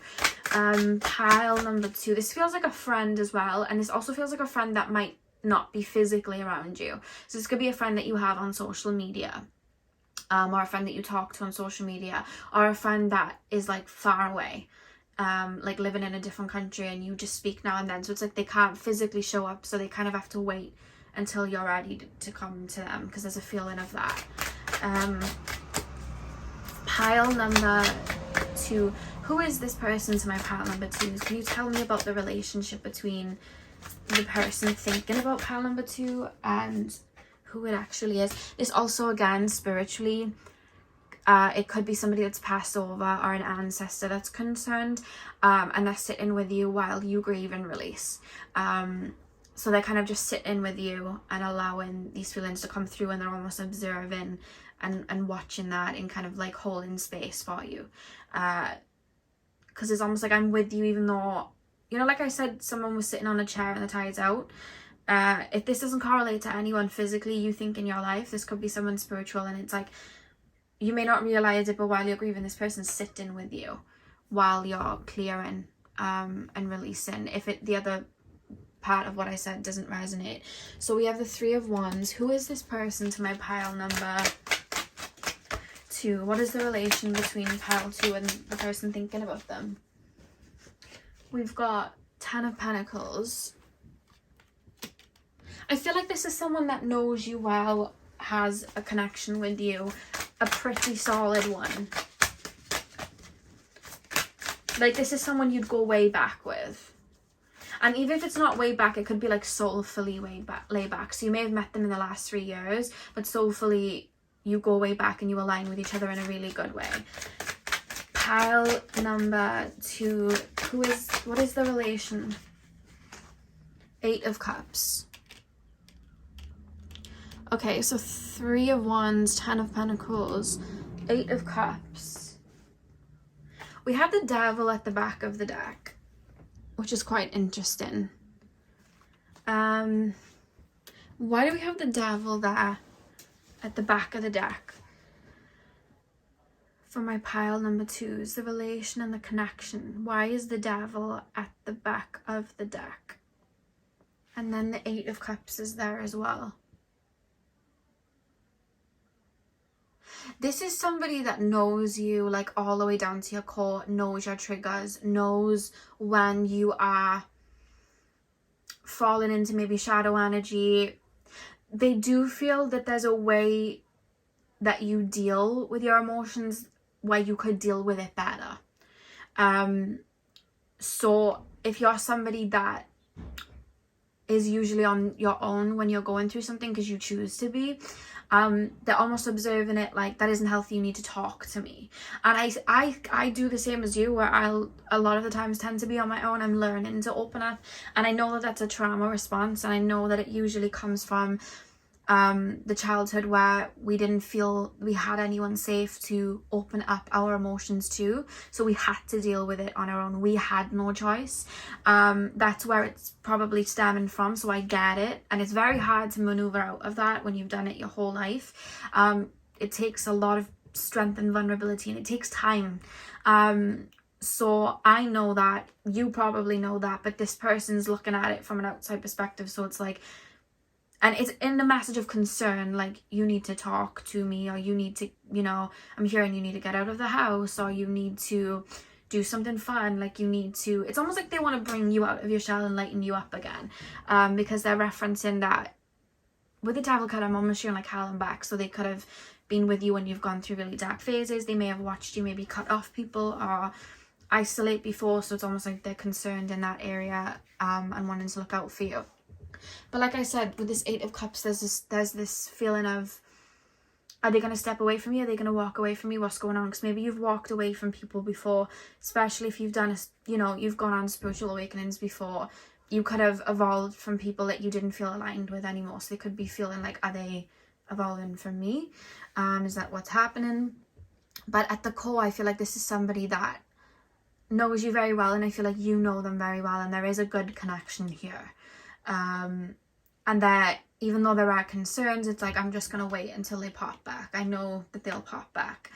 Pile number 2, this feels like a friend as well, and this also feels like a friend that might not be physically around you. So this could be a friend that you have on social media, or a friend that you talk to on social media, or a friend that is like far away, like living in a different country, and you just speak now and then. So it's like, they can't physically show up, so they kind of have to wait until you're ready to come to them, because there's a feeling of that. Pile number 2, who is this person to my pile number 2? Can you tell me about the relationship between the person thinking about pile number 2 and who it actually is? This also, again, spiritually, it could be somebody that's passed over, or an ancestor that's concerned, and they're sitting with you while you grieve and release. So they're kind of just sitting with you and allowing these feelings to come through, and they're almost observing and watching that, and kind of like holding space for you. Because it's almost like, I'm with you, even though, you know, like I said, someone was sitting on a chair and the tide's out. If this doesn't correlate to anyone physically you think in your life, this could be someone spiritual, and it's like, you may not realize it, but while you're grieving, this person's sitting with you while you're clearing and releasing, if the other part of what I said doesn't resonate. So we have the Three of Wands. Who is this person to my pile number 2? What is the relation between pile 2 and the person thinking about them? We've got Ten of Pentacles. I feel like this is someone that knows you well, has a connection with you, a pretty solid one. Like, this is someone you'd go way back with. And even if it's not way back, it could be like soulfully way back. So you may have met them in the last 3 years, but soulfully you go way back and you align with each other in a really good way. Pile number 2. What is the relation? 8 of Cups. Okay, so 3 of Wands, 10 of Pentacles, 8 of Cups. We have the Devil at the back of the deck, which is quite interesting. Why do we have the Devil there at the back of the deck? For my pile number 2s, the relation and the connection. Why is the Devil at the back of the deck? And then the 8 of Cups is there as well. This is somebody that knows you, like, all the way down to your core, knows your triggers, knows when you are falling into maybe shadow energy. They do feel that there's a way that you deal with your emotions where you could deal with it better. So if you're somebody that is usually on your own when you're going through something because you choose to be, they're almost observing it like, that isn't healthy, you need to talk to me. And I do the same as you, where I'll a lot of the times tend to be on my own. I'm learning to open up, and I know that that's a trauma response, and I know that it usually comes from the childhood where we didn't feel we had anyone safe to open up our emotions to, so we had to deal with it on our own. We had no choice. That's where it's probably stemming from, so I get it, and it's very hard to maneuver out of that when you've done it your whole life. It takes a lot of strength and vulnerability, and it takes time. So I know that, you probably know that, but this person's looking at it from an outside perspective, so it's like, and it's in the message of concern, like, you need to talk to me, or you need to, you know, I'm hearing you need to get out of the house, or you need to do something fun, like, you need to, it's almost like they want to bring you out of your shell and lighten you up again, because they're referencing that with the Devil card. I'm almost hearing like hell and back, so they could have been with you when you've gone through really dark phases. They may have watched you maybe cut off people or isolate before, so it's almost like they're concerned in that area, and wanting to look out for you. But like I said, with this 8 of Cups, there's this feeling of, are they going to step away from you? Are they going to walk away from you? What's going on? Because maybe you've walked away from people before, especially if you've done, you've gone on spiritual awakenings before. You could have evolved from people that you didn't feel aligned with anymore. So they could be feeling like, are they evolving from me? Is that what's happening? But at the core, I feel like this is somebody that knows you very well, and I feel like you know them very well, and there is a good connection here. And that even though there are concerns, it's like, I'm just gonna wait until they pop back. I know that they'll pop back.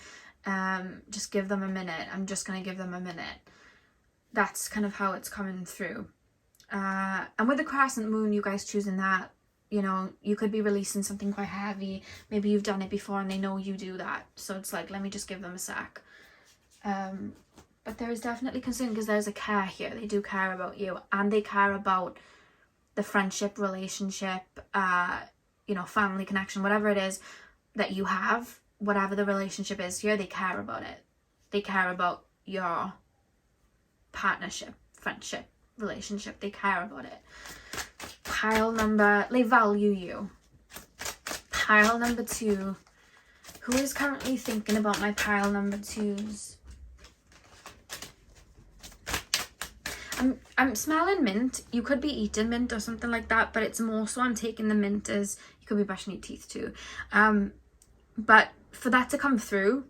Just give them a minute. I'm just gonna give them a minute. That's kind of how it's coming through. And with the crescent moon, you guys choosing that, you could be releasing something quite heavy. Maybe you've done it before and they know you do that, so it's like, let me just give them a sec. But there is definitely concern, because there's a care here. They do care about you, and they care about the friendship, relationship, family connection, whatever it is that you have, whatever the relationship is here, they care about it. They care about your partnership, friendship, relationship. They care about it. They value you. Pile number 2. Who is currently thinking about my pile number 2s? I'm smelling mint. You could be eating mint or something like that, but it's more so I'm taking the mint as, you could be brushing your teeth too. But for that to come through,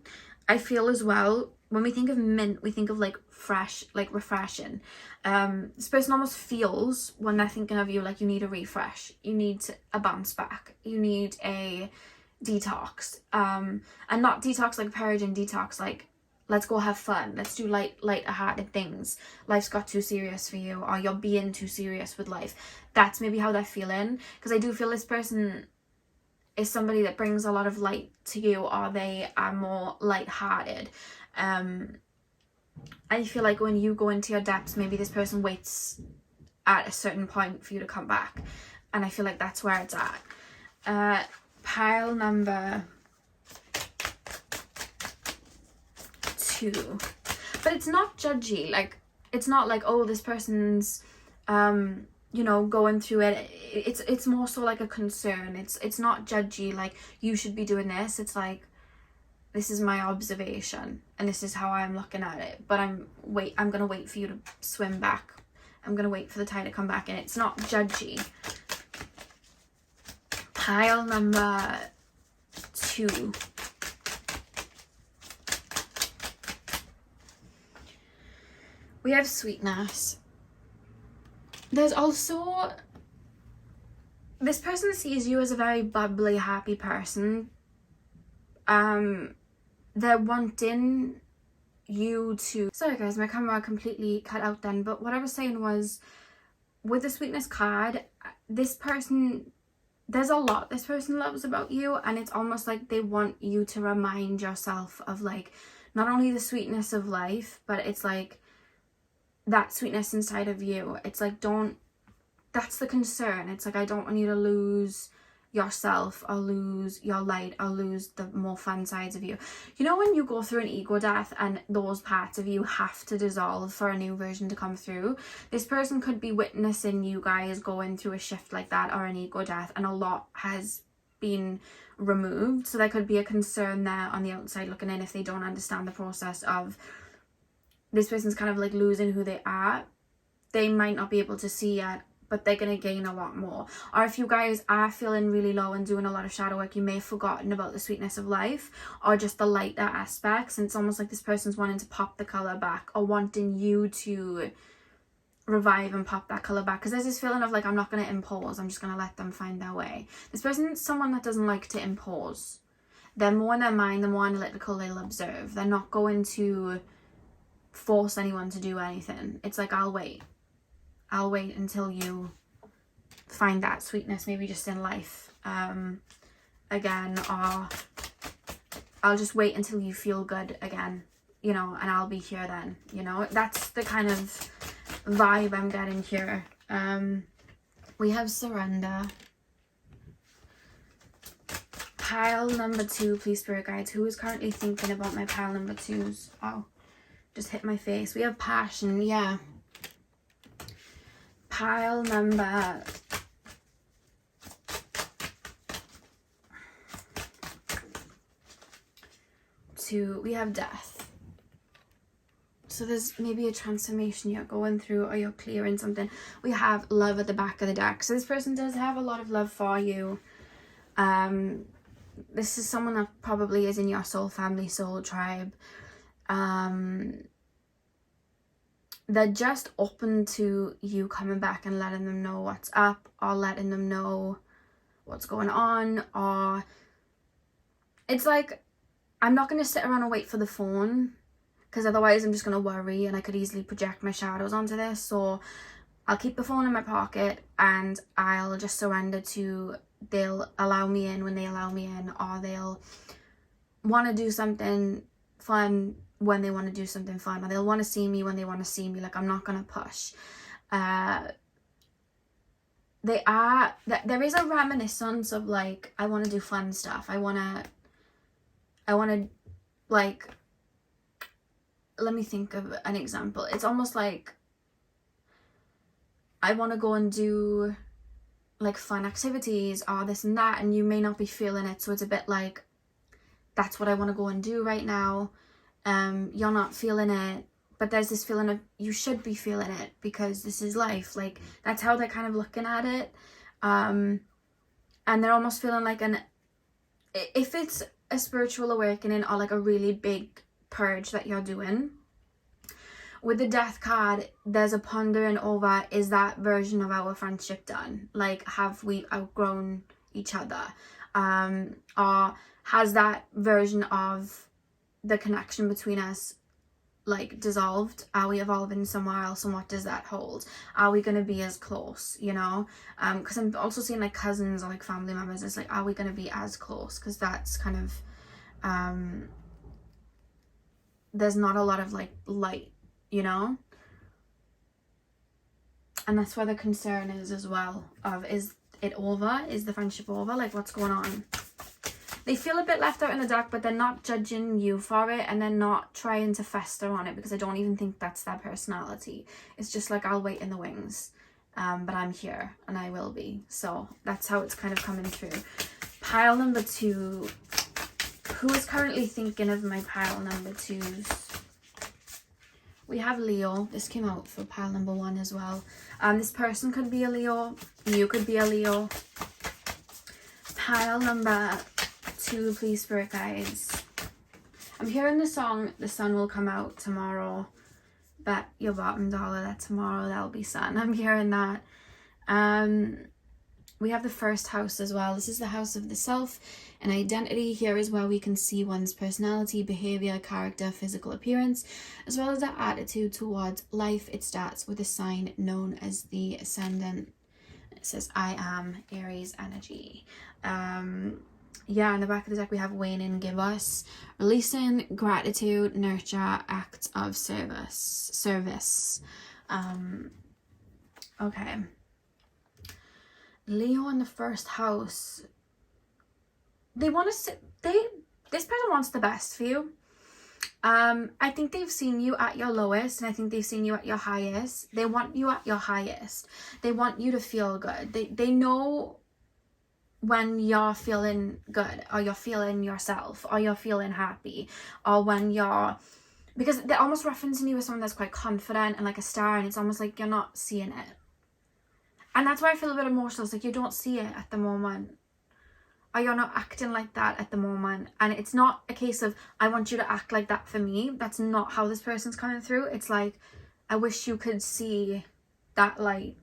I feel as well, when we think of mint, we think of like fresh, like refreshing. This person almost feels, when they're thinking of you, like you need a refresh. You need a bounce back. You need a detox. And not detox like purging, detox like let's go have fun, let's do light-hearted things, life's got too serious for you, or you're being too serious with life. That's maybe how they're feeling, because I do feel this person is somebody that brings a lot of light to you, or they are more light-hearted. I feel like when you go into your depths, maybe this person waits at a certain point for you to come back, and I feel like that's where it's at. Pile number 2, but it's not judgy. Like, it's not like, oh, this person's you know, going through it. It's more so like a concern. It's not judgy, like you should be doing this. It's like, this is my observation and this is how I'm looking at it, but I'm gonna wait for you to swim back. I'm gonna wait for the tide to come back, and it's not judgy. Pile number 2. We have sweetness. There's also, this person sees you as a very bubbly, happy person. They're wanting you to, sorry guys, my camera completely cut out then, but what I was saying was, with the sweetness card, this person, there's a lot this person loves about you, and it's almost like they want you to remind yourself of, like, not only the sweetness of life, but it's like that sweetness inside of you. It's like, that's the concern. It's like, I don't want you to lose yourself, or lose your light, or lose the more fun sides of you. You know, when you go through an ego death and those parts of you have to dissolve for a new version to come through, this person could be witnessing you guys going through a shift like that, or an ego death, and a lot has been removed. So there could be a concern there on the outside looking in, if they don't understand the process of this person's kind of like losing who they are. They might not be able to see yet, but they're going to gain a lot more. Or if you guys are feeling really low and doing a lot of shadow work, you may have forgotten about the sweetness of life, or just the lighter aspects, and it's almost like this person's wanting to pop the colour back, or wanting you to revive and pop that colour back, because there's this feeling of like, I'm not going to impose, I'm just going to let them find their way. This person's someone that doesn't like to impose. They're more in their mind, they're more analytical, they'll observe. They're not going to force anyone to do anything. It's like, I'll wait until you find that sweetness, maybe just in life, again, or I'll just wait until you feel good again, you know, and I'll be here then, you know. That's the kind of vibe I'm getting here. We have surrender. Pile number 2, please, spirit guides. Who is currently thinking about my pile number 2s? Oh, just hit my face. We have passion, yeah. Pile number 2, we have death. So there's maybe a transformation you're going through, or you're clearing something. We have love at the back of the deck. So this person does have a lot of love for you. This is someone that probably is in your soul family, soul tribe. They're just open to you coming back and letting them know what's up, or letting them know what's going on. Or it's like, I'm not going to sit around and wait for the phone, because otherwise I'm just going to worry, and I could easily project my shadows onto this. So I'll keep the phone in my pocket, and I'll just surrender to, they'll allow me in when they allow me in, or they'll want to do something fun when they want to do something fun, or they'll want to see me when they want to see me. Like, I'm not going to push. There is a reminiscence of like, I want to do fun stuff. I want to like, let me think of an example. It's almost like I want to go and do like fun activities, or this and that, and you may not be feeling it. So it's a bit like, that's what I want to go and do right now. You're not feeling it, but there's this feeling of you should be feeling it, because this is life. Like, that's how they're kind of looking at it. And they're almost feeling like if it's a spiritual awakening, or like a really big purge that you're doing, with the death card, there's a pondering over, is that version of our friendship done? Like, have we outgrown each other? Or has that version of the connection between us like dissolved? Are we evolving somewhere else, and what does that hold? Are we going to be as close, you know? Because I'm also seeing like cousins or like family members. It's like, are we going to be as close? Because that's kind of there's not a lot of like light, you know? And that's where the concern is as well, of is it over? Is the friendship over? Like, what's going on? They feel a bit left out in the dark, but they're not judging you for it, and they're not trying to fester on it, because I don't even think that's their personality. It's just like, I'll wait in the wings, but I'm here and I will be. So that's how it's kind of coming through. Pile number 2. Who is currently thinking of my pile number 2s? We have Leo. This came out for pile number 1 as well. This person could be a Leo. You could be a Leo. Pile number 2, please, spirit guides. I'm hearing the song, The Sun Will Come Out Tomorrow. Bet your bottom dollar that tomorrow there'll be sun. I'm hearing that. We have the first house as well. This is the house of the self and identity. Here is where we can see one's personality, behavior, character, physical appearance, as well as their attitude towards life. It starts with a sign known as the Ascendant. It says, I am Aries energy. Yeah, in the back of the deck we have waning, give us, releasing, gratitude, nurture, acts of service. Okay. Leo in the first house. They want to this person wants the best for you. I think they've seen you at your lowest, and I think they've seen you at your highest. They want you at your highest. They want you to feel good. They know when you're feeling good, or you're feeling yourself, or you're feeling happy, or when you're, because they're almost referencing you as someone that's quite confident and like a star, and it's almost like you're not seeing it. And that's why I feel a bit emotional. It's like you don't see it at the moment, or you're not acting like that at the moment. And it's not a case of, I want you to act like that for me. That's not how this person's coming through. It's like, I wish you could see that light.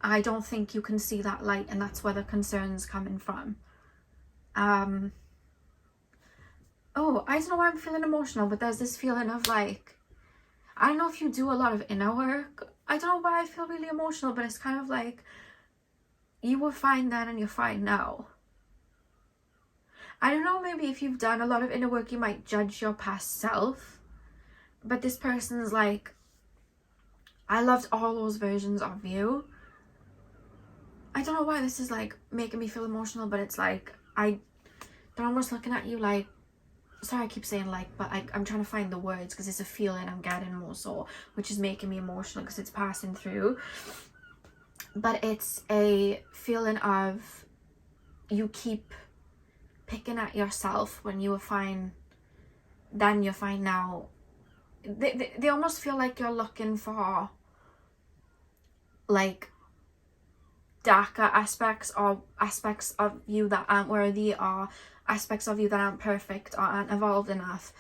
I don't think you can see that light, and that's where the concern's coming from. Oh, I don't know why I'm feeling emotional, but there's this feeling of like, I don't know if you do a lot of inner work. I don't know why I feel really emotional, but it's kind of like, you were fine then and you're fine now. I don't know, maybe if you've done a lot of inner work, you might judge your past self. But this person's like, I loved all those versions of you. I don't know why this is like making me feel emotional, but it's like, they're almost looking at you like, sorry I keep saying like, but I'm trying to find the words, because it's a feeling I'm getting more so, which is making me emotional because it's passing through. But it's a feeling of, you keep picking at yourself when you were fine then, you're fine now. They almost feel like you're looking for like darker aspects, or aspects of you that aren't worthy, or aspects of you that aren't perfect or aren't evolved enough,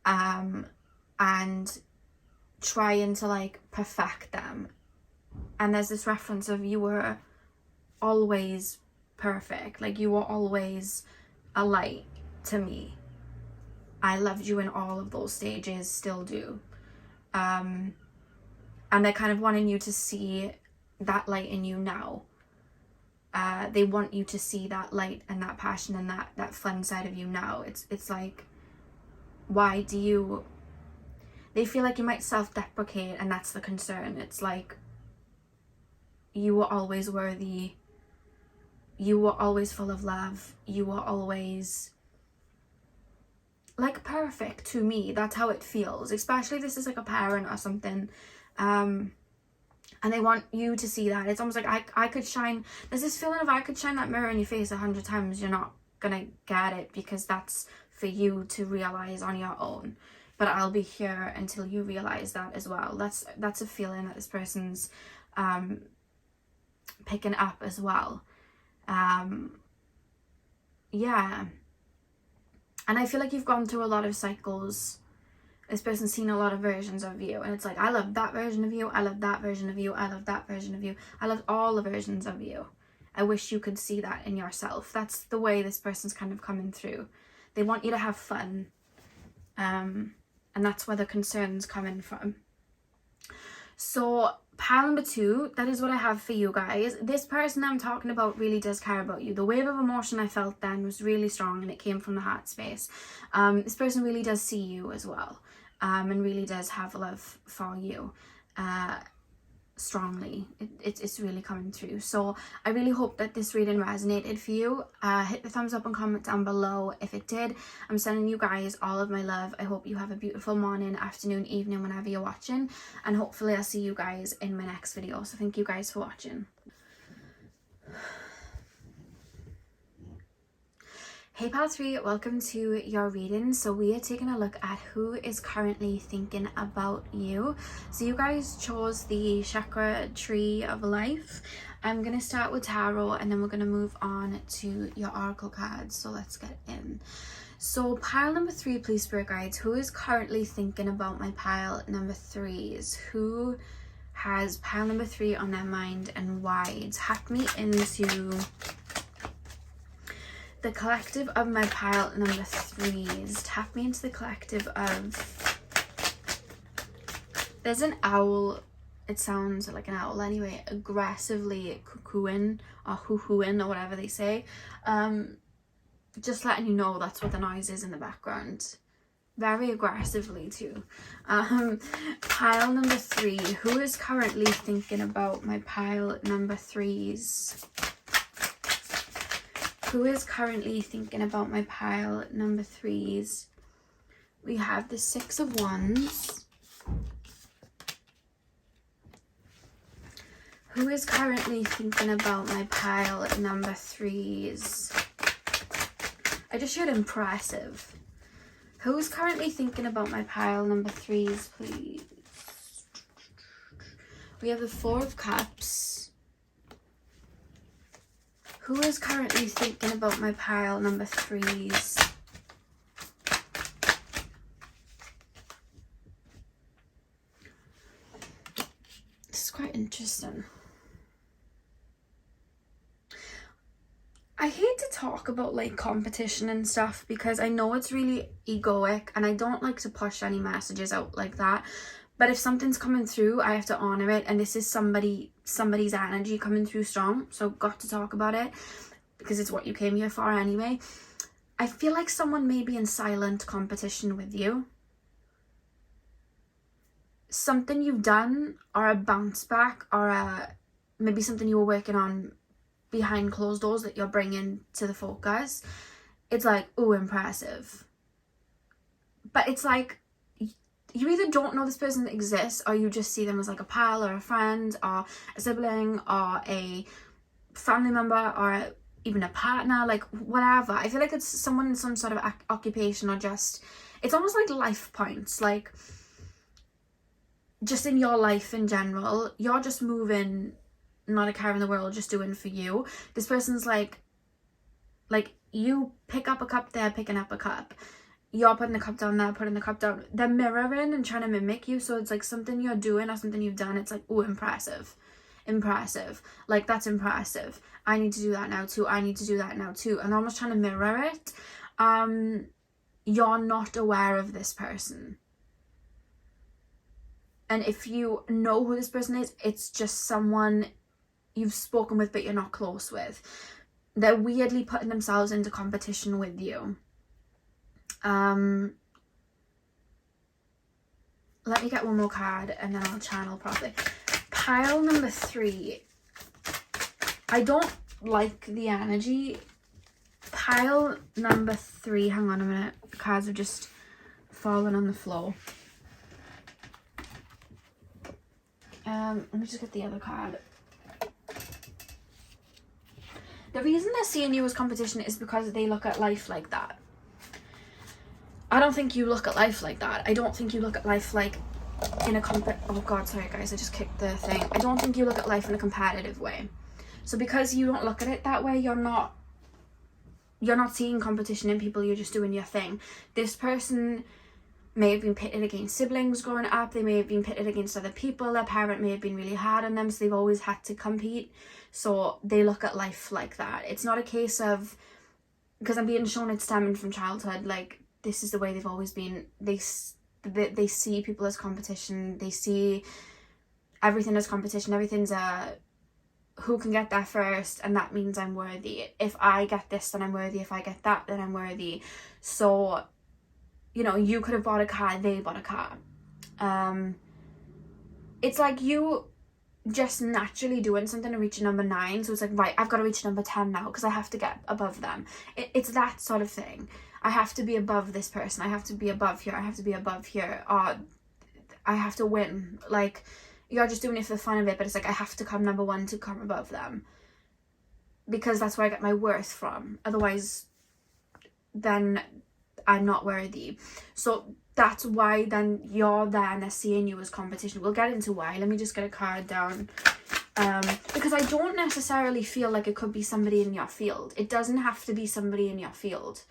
and trying to like perfect them. And there's this reference of, you were always perfect, like you were always a light to me. I loved you in all of those stages, still do. And they're kind of wanting you to see that light in you now. They want you to see that light and that passion and that fun side of you now. It's like, why do you, they feel like you might self-deprecate, and that's the concern. It's like, you were always worthy, you were always full of love, you were always like perfect to me. That's how it feels, especially if this is like a parent or something. And they want you to see that. It's almost like, I could shine, there's this feeling of, I could shine that mirror in your face 100 times, you're not gonna get it, because that's for you to realize on your own. But I'll be here until you realize that as well. That's a feeling that this person's picking up as well. Yeah. And I feel like you've gone through a lot of cycles. This person's seen a lot of versions of you, and it's like, I love that version of you, I love that version of you, I love that version of you, I love all the versions of you. I wish you could see that in yourself. That's the way this person's kind of coming through. They want you to have fun, and and that's where the concern's coming from. So pile number 2, that is what I have for you guys. This person I'm talking about really does care about you. The wave of emotion I felt then was really strong, and it came from the heart space. This person really does see you as well, and really does have love for you strongly. It's really coming through. So I really hope that this reading resonated for you. Hit the thumbs up and comment down below if it did. I'm sending you guys all of my love. I hope you have a beautiful morning, afternoon, evening, whenever you're watching, and hopefully I'll see you guys in my next video. So thank you guys for watching. Hey pile 3, welcome to your reading. So we are taking a look at who is currently thinking about you. So you guys chose the chakra tree of life. I'm going to start with tarot, and then we're going to move on to your oracle cards. So let's get in. So pile number 3, please, spirit guides, who is currently thinking about my pile number 3s? Who has pile number 3 on their mind, and why? Tap me into the collective of my pile number 3s. Tap me into the collective of... There's an owl. It sounds like an owl anyway. Aggressively cuckooing or hoo-hooing or whatever they say. Just letting you know that's what the noise is in the background. Very aggressively too. Pile number 3. Who is currently thinking about my pile number 3s? Who is currently thinking about my pile number 3s? We have the 6 of Wands. Who is currently thinking about my pile number 3s? I just heard impressive. Who's currently thinking about my pile number 3s, please? We have the 4 of Cups. Who is currently thinking about my pile number 3s? This is quite interesting. I hate to talk about like competition and stuff because I know it's really egoic, and I don't like to push any messages out like that. But if something's coming through, I have to honor it, and this is somebody's energy coming through strong, so got to talk about it because it's what you came here for anyway. I feel like someone may be in silent competition with you. Something you've done, or a bounce back, or maybe something you were working on behind closed doors that you're bringing to the focus. It's like, ooh, impressive. But it's like, you either don't know this person exists, or you just see them as like a pal or a friend or a sibling or a family member or even a partner, like whatever. I feel like it's someone in some sort of occupation, or just, it's almost like life points, like just in your life in general. You're just moving, not a care in the world, just doing for you. This person's like you pick up a cup, they're picking up a cup. You're putting the cup down, they're putting the cup down. They're mirroring and trying to mimic you. So it's like something you're doing or something you've done. It's like, oh, impressive. Like, that's impressive. I need to do that now too. I need to do that now too. And almost trying to mirror it. You're not aware of this person. And if you know who this person is, it's just someone you've spoken with but you're not close with. They're weirdly putting themselves into competition with you. Let me get one more card and then I'll channel properly. Pile number 3. I don't like the energy. Pile number 3. Hang on a minute. The cards have just fallen on the floor. Let me just get the other card. The reason they're seeing you as competition is because they look at life like that. I don't think you look at life like that. I don't think you look at life like in a oh god, sorry guys, I just kicked the thing. I don't think you look at life in a competitive way. So because you don't look at it that way, you're not seeing competition in people, you're just doing your thing. This person may have been pitted against siblings growing up, they may have been pitted against other people, their parent may have been really hard on them, so they've always had to compete. So they look at life like that. It's not a case of, because I'm being shown it's stemming from childhood, like this is the way they've always been, they they see people as competition. They see everything as competition. Everything's who can get there first, and that means I'm worthy. If I get this, then I'm worthy. If I get that, then I'm worthy. So, you know, you could have bought a car, they bought a car. It's like you just naturally doing something to reach number 9. So it's like, right, I've got to reach number 10 now because I have to get above them. It's that sort of thing. I have to be above this person. I have to be above here. I have to be above here. Or I have to win. Like, you're just doing it for the fun of it, but it's like, I have to come number 1 to come above them. Because that's where I get my worth from. Otherwise, then I'm not worthy. So that's why then you're there and they're seeing you as competition. We'll get into why. Let me just get a card down. Because I don't necessarily feel like it could be somebody in your field. It doesn't have to be somebody in your field.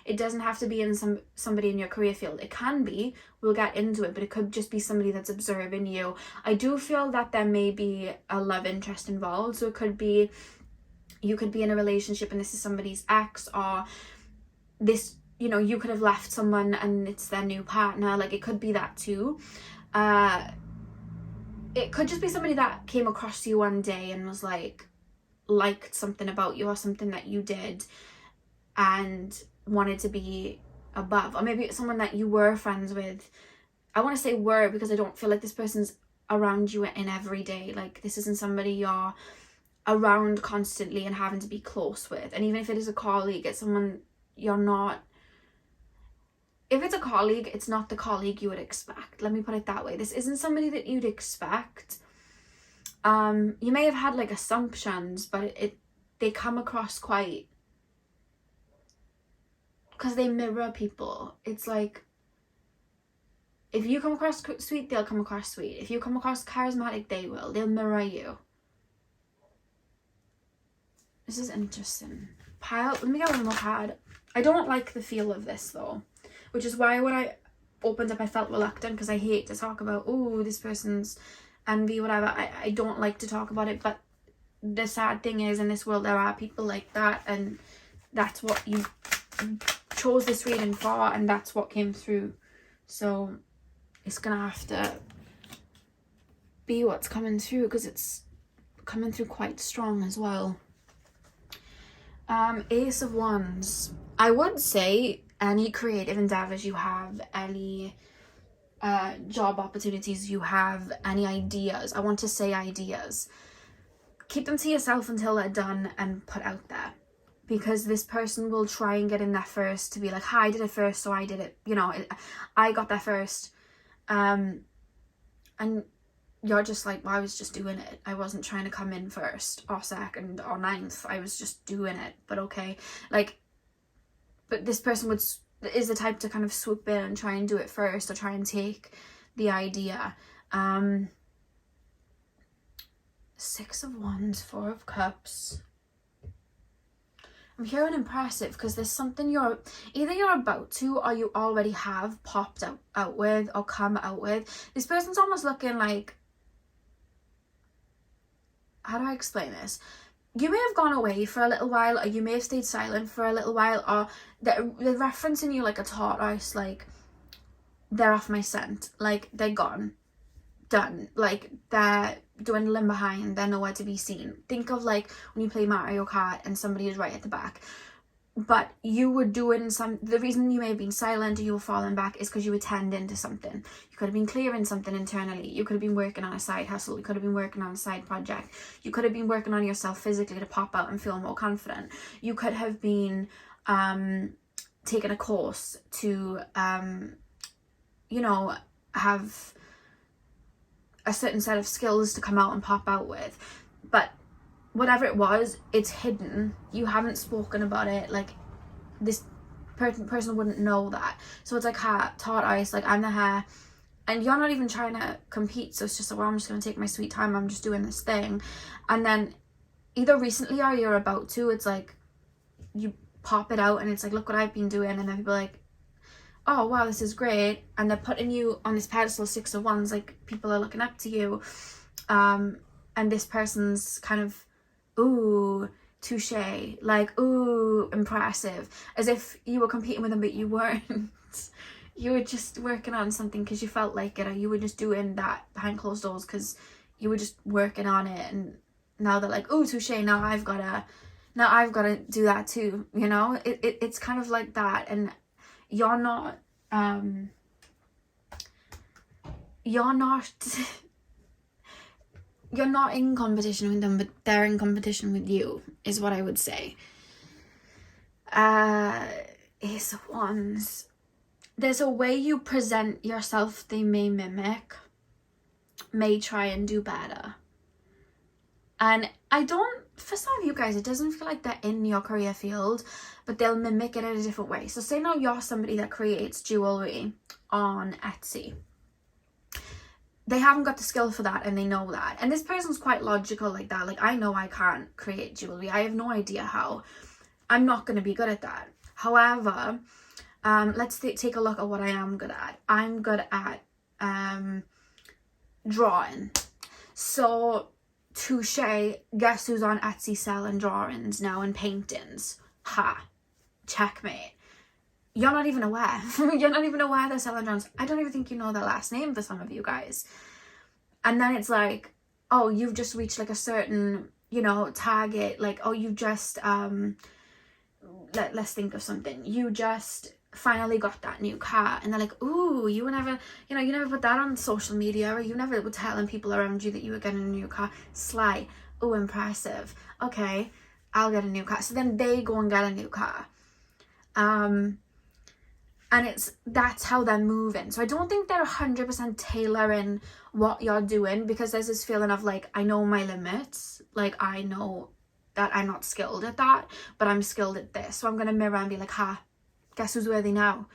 It doesn't have to be in somebody in your career field. It can be. We'll get into it. But it could just be somebody that's observing you. I do feel that there may be a love interest involved. So it could be, you could be in a relationship and this is somebody's ex, or this, you know, you could have left someone and it's their new partner. Like, it could be that too. It could just be somebody that came across you one day and was like, liked something about you or something that you did and wanted to be above. Or maybe it's someone that you were friends with. I want to say were because I don't feel like this person's around you in every day. Like, this isn't somebody you're around constantly and having to be close with. And even if it is a colleague, it's someone you're not. If it's a colleague, it's not the colleague you would expect. Let me put it that way. This isn't somebody that you'd expect. You may have had like assumptions, but they come across quite, because they mirror people. It's like, if you come across sweet, they'll come across sweet. If you come across charismatic, they'll mirror you. This is interesting. Let me get one more card. I don't like the feel of this though, which is why when I opened up I felt reluctant, because I hate to talk about, oh, this person's envy, whatever. I don't like to talk about it, but the sad thing is, in this world there are people like that, and that's what you chose this reading for, and that's what came through. So it's gonna have to be what's coming through, because it's coming through quite strong as well. Ace of Wands. I would say any creative endeavors you have, any job opportunities you have, any ideas, I want to say ideas, keep them to yourself until they're done and put out there, because this person will try and get in there first to be like, hi, I did it first, so I did it, you know, I got there first, and you're just like, well, I was just doing it. I wasn't trying to come in first or second or ninth. I was just doing it. But okay, like, but this person is the type to kind of swoop in and try and do it first, or try and take the idea. 6 of Wands, 4 of Cups. I'm hearing impressive, because there's something you're about to, or you already have popped out with or come out with. This person's almost looking like, how do I explain this? You may have gone away for a little while, or you may have stayed silent for a little while, or they're referencing you like a tortoise, like, they're off my scent, like, they're gone, done, like, they're dwindling behind, they're nowhere to be seen. Think of like when you play Mario Kart and somebody is right at the back, but you were doing the reason you may have been silent or you were falling back is because you were tending to something. You could have been clearing something internally. You could have been working on a side hustle. You could have been working on a side project. You could have been working on yourself physically to pop out and feel more confident. You could have been taking a course to you know, have a certain set of skills to come out and pop out with. But whatever it was, it's hidden. You haven't spoken about it. Like, this person wouldn't know that. So it's like taught ice, like, I'm the hair, and you're not even trying to compete. So it's just like, well, I'm just going to take my sweet time. I'm just doing this thing. And then either recently or you're about to, it's like you pop it out and it's like, look what I've been doing. And then people are like, oh wow, this is great, and they're putting you on this pedestal, 6 of Wands, like, people are looking up to you, and this person's kind of, ooh, touche, like, ooh, impressive, as if you were competing with them but you weren't. you were just working on something because you felt like it, or you were just doing that behind closed doors because you were just working on it, and now they're like, oh, touche, now I've gotta do that too, you know? It's kind of like that, and you're not you're not in competition with them, but they're in competition with you, is what I would say. Ace of Wands. There's a way you present yourself they may mimic, may try and do better. And for some of you guys, it doesn't feel like they're in your career field, but they'll mimic it in a different way. So say now you're somebody that creates jewelry on Etsy. They haven't got the skill for that, and they know that. And this person's quite logical like that. Like, I know I can't create jewelry. I have no idea how. I'm not going to be good at that. However, let's take a look at what I am good at. I'm good at drawing. So, touche, guess who's on Etsy selling drawings now and paintings? Ha, checkmate. You're not even aware. You're not even aware they're selling drawings. I don't even think you know their last name for some of you guys. And then it's like, oh, you've just reached like a certain, you know, target. Like, oh, you just, let's think of something. You just finally got that new car. And they're like, ooh, you never put that on social media, or you never were telling people around you that you were getting a new car. Sly. Ooh, impressive. Okay, I'll get a new car. So then they go and get a new car. And that's how they're moving. So I don't think they're 100% tailoring what you're doing, because there's this feeling of like, I know my limits. Like, I know that I'm not skilled at that, but I'm skilled at this. So I'm going to mirror and be like, ha, guess who's worthy now?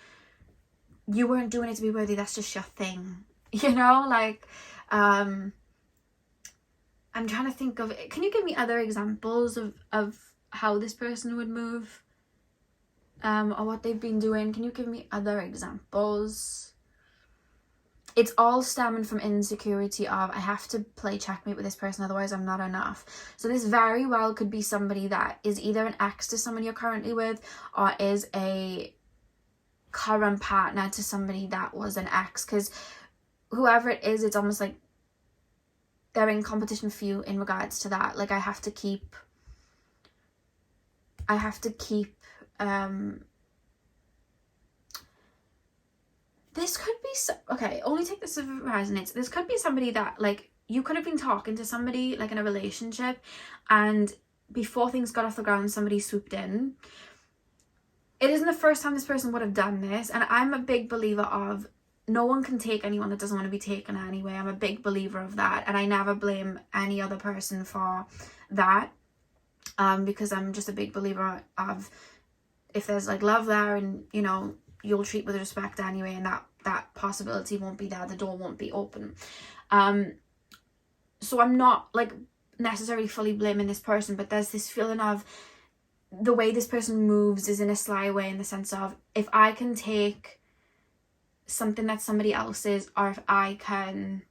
You weren't doing it to be worthy. That's just your thing. You know, like, I'm trying to think of, can you give me other examples of how this person would move? Or what they've been doing. Can you give me other examples? It's all stemming from insecurity of, I have to play checkmate with this person, otherwise I'm not enough. So this very well could be somebody that is either an ex to someone you're currently with, or is a current partner to somebody that was an ex. Because whoever it is, it's almost like they're in competition for you in regards to that. Like, I have to keep this could be okay, only take this if it resonates. This could be somebody that, like, you could have been talking to somebody, like, in a relationship, and before things got off the ground, somebody swooped in. It isn't the first time this person would have done this, and I'm a big believer of no one can take anyone that doesn't want to be taken anyway. I'm a big believer of that, and I never blame any other person for that. Because I'm just a big believer of, if there's like love there, and you know, you'll treat with respect anyway, and that possibility won't be there, the door won't be open. So I'm not like necessarily fully blaming this person, but there's this feeling of the way this person moves is in a sly way, in the sense of, if I can take something that's somebody else's, or if I can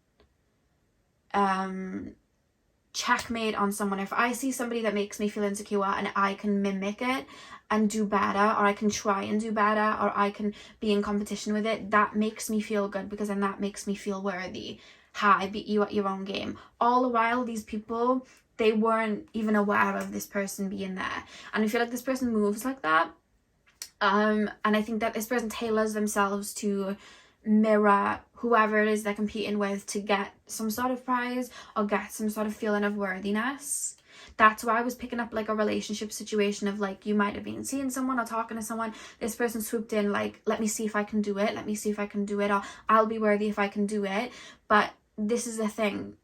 checkmate on someone, if I see somebody that makes me feel insecure and I can mimic it and do better, or I can try and do better, or I can be in competition with it, that makes me feel good, because then that makes me feel worthy. Ha, I beat you at your own game. All the while, these people, they weren't even aware of this person being there. And I feel like this person moves like that. And I think that this person tailors themselves to mirror whoever it is they're competing with, to get some sort of prize or get some sort of feeling of worthiness. That's why I was picking up like a relationship situation of, like, you might have been seeing someone or talking to someone, this person swooped in like, let me see if I can do it, or I'll be worthy if I can do it. But this is the thing,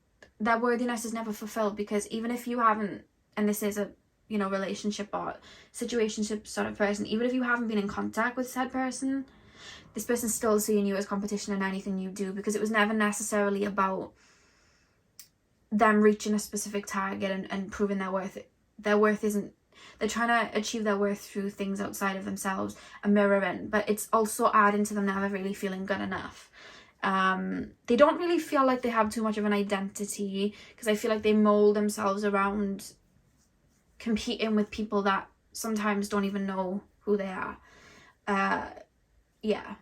that worthiness is never fulfilled, because even if you haven't, and this is a, you know, relationship or situationship sort of person, even if you haven't been in contact with said person, this person's still seeing you as competition in anything you do, because it was never necessarily about them reaching a specific target and proving their worth. Their worth isn't, they're trying to achieve their worth through things outside of themselves and mirroring, but it's also adding to them never really feeling good enough. They don't really feel like they have too much of an identity, because I feel like they mold themselves around competing with people that sometimes don't even know who they are. Yeah.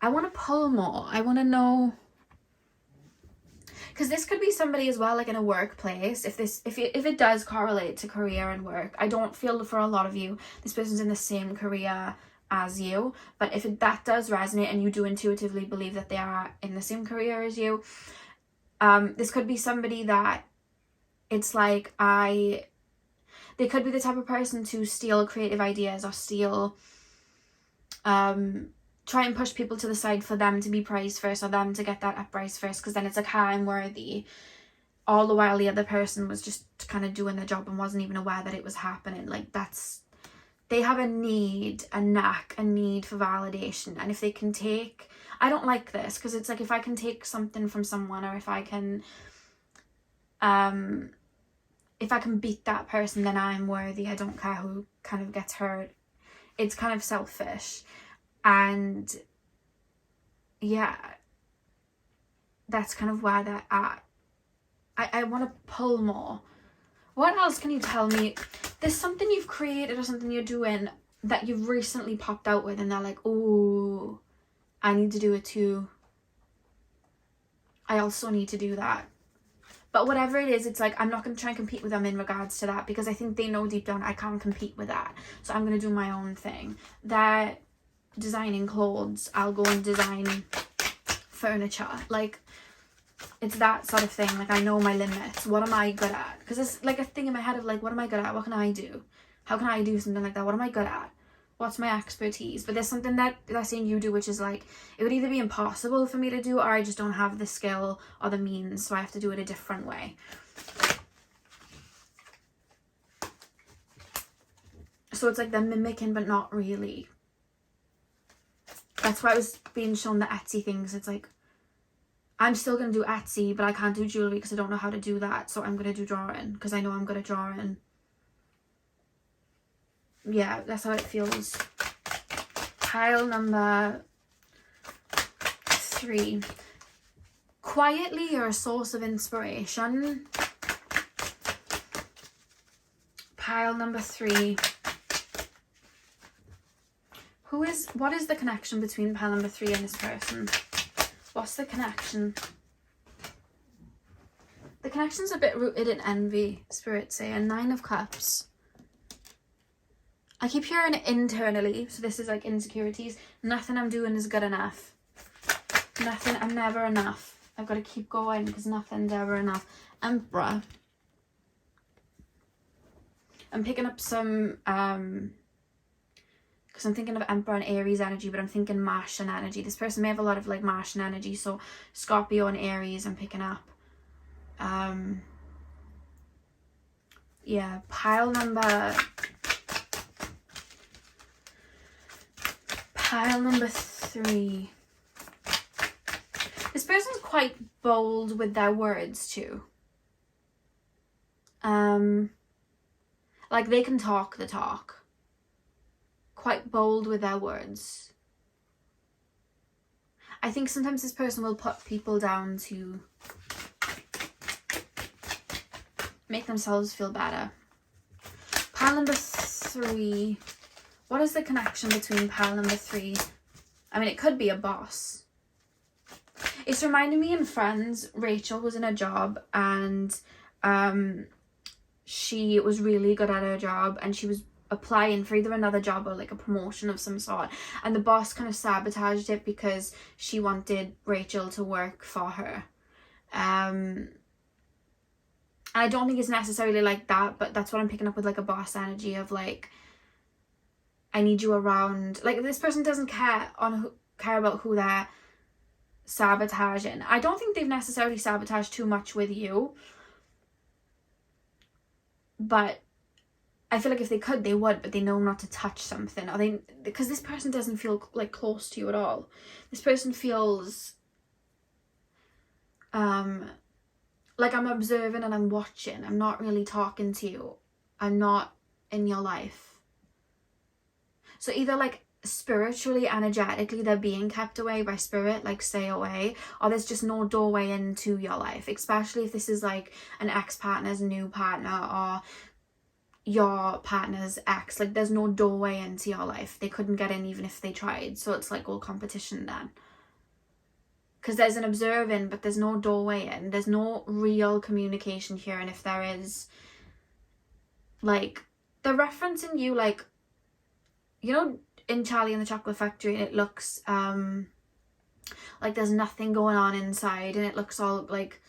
I want to pull more. I want to know, because this could be somebody as well, like in a workplace. If it does correlate to career and work, I don't feel for a lot of you this person's in the same career as you, but if that does resonate and you do intuitively believe that they are in the same career as you, this could be somebody that it's like they could be the type of person to steal creative ideas or steal try and push people to the side for them to be praised first, or them to get that uprise first, because then it's like, I'm worthy, all the while the other person was just kind of doing their job and wasn't even aware that it was happening. Like, they have a need for validation. And if they can take, I don't like this, because it's like, if I can take something from someone, or if I can beat that person, then I'm worthy. I don't care who kind of gets hurt. It's kind of selfish. And yeah, that's kind of where they're at. I want to pull more. What else can you tell me? There's something you've created or something you're doing that you've recently popped out with, and they're like, oh, I need to do it too. I also need to do that. But whatever it is, it's like, I'm not going to try and compete with them in regards to that, because I think they know deep down I can't compete with that. So I'm going to do my own thing. They're designing clothes, I'll go and design furniture. Like, it's that sort of thing. Like, I know my limits. What am I good at? Because it's like a thing in my head of like, what am I good at? What can I do? How can I do something like that? What am I good at? What's my expertise? But there's something that they're saying you do, which is like, it would either be impossible for me to do, or I just don't have the skill or the means, so I have to do it a different way. So it's like they're mimicking, but not really. That's why I was being shown the Etsy things. It's like, I'm still going to do Etsy, but I can't do jewellery because I don't know how to do that. So I'm going to do drawing because I know I'm good at drawing. Yeah, that's how it feels. Pile number 3. Quietly, you're a source of inspiration. Pile number 3. What is the connection between pile number 3 and this person? What's the connection? The connection's a bit rooted in envy, Spirit saying. 9 of Cups. I keep hearing it internally, so this is like insecurities. Nothing I'm doing is good enough. Nothing, I'm never enough. I've got to keep going because nothing's ever enough. Emperor. I'm picking up some because I'm thinking of Emperor and Aries energy, but I'm thinking Martian energy. This person may have a lot of like Martian energy, so Scorpio and Aries I'm picking up. Yeah, pile number 3. This person's quite bold with their words too. Like, they can talk the talk. Quite bold with their words. I think sometimes this person will put people down to make themselves feel better. Pile number 3. What is the connection between pile number 3? I mean, it could be a boss. It's reminding me in Friends, Rachel was in a job and she was really good at her job, and she was applying for either another job or like a promotion of some sort, and the boss kind of sabotaged it because she wanted Rachel to work for her. I don't think it's necessarily like that, but that's what I'm picking up with, like a boss energy of like, I need you around. Like, this person doesn't care about who they're sabotaging. I don't think they've necessarily sabotaged too much with you, but I feel like if they could, they would, but they know not to touch something. Or because this person doesn't feel like close to you at all. This person feels like I'm observing and I'm watching. I'm not really talking to you. I'm not in your life. So either like spiritually, energetically, they're being kept away by spirit, like stay away, or there's just no doorway into your life, especially if this is like an ex-partner's new partner or your partner's ex. Like, there's no doorway into your life. They couldn't get in even if they tried, so it's like all competition then. because there's an observing, but there's no doorway in. There's no real communication here. And if there is, like, they're referencing you, like, you know, in Charlie and the Chocolate Factory, it looks like there's nothing going on inside, and it looks all like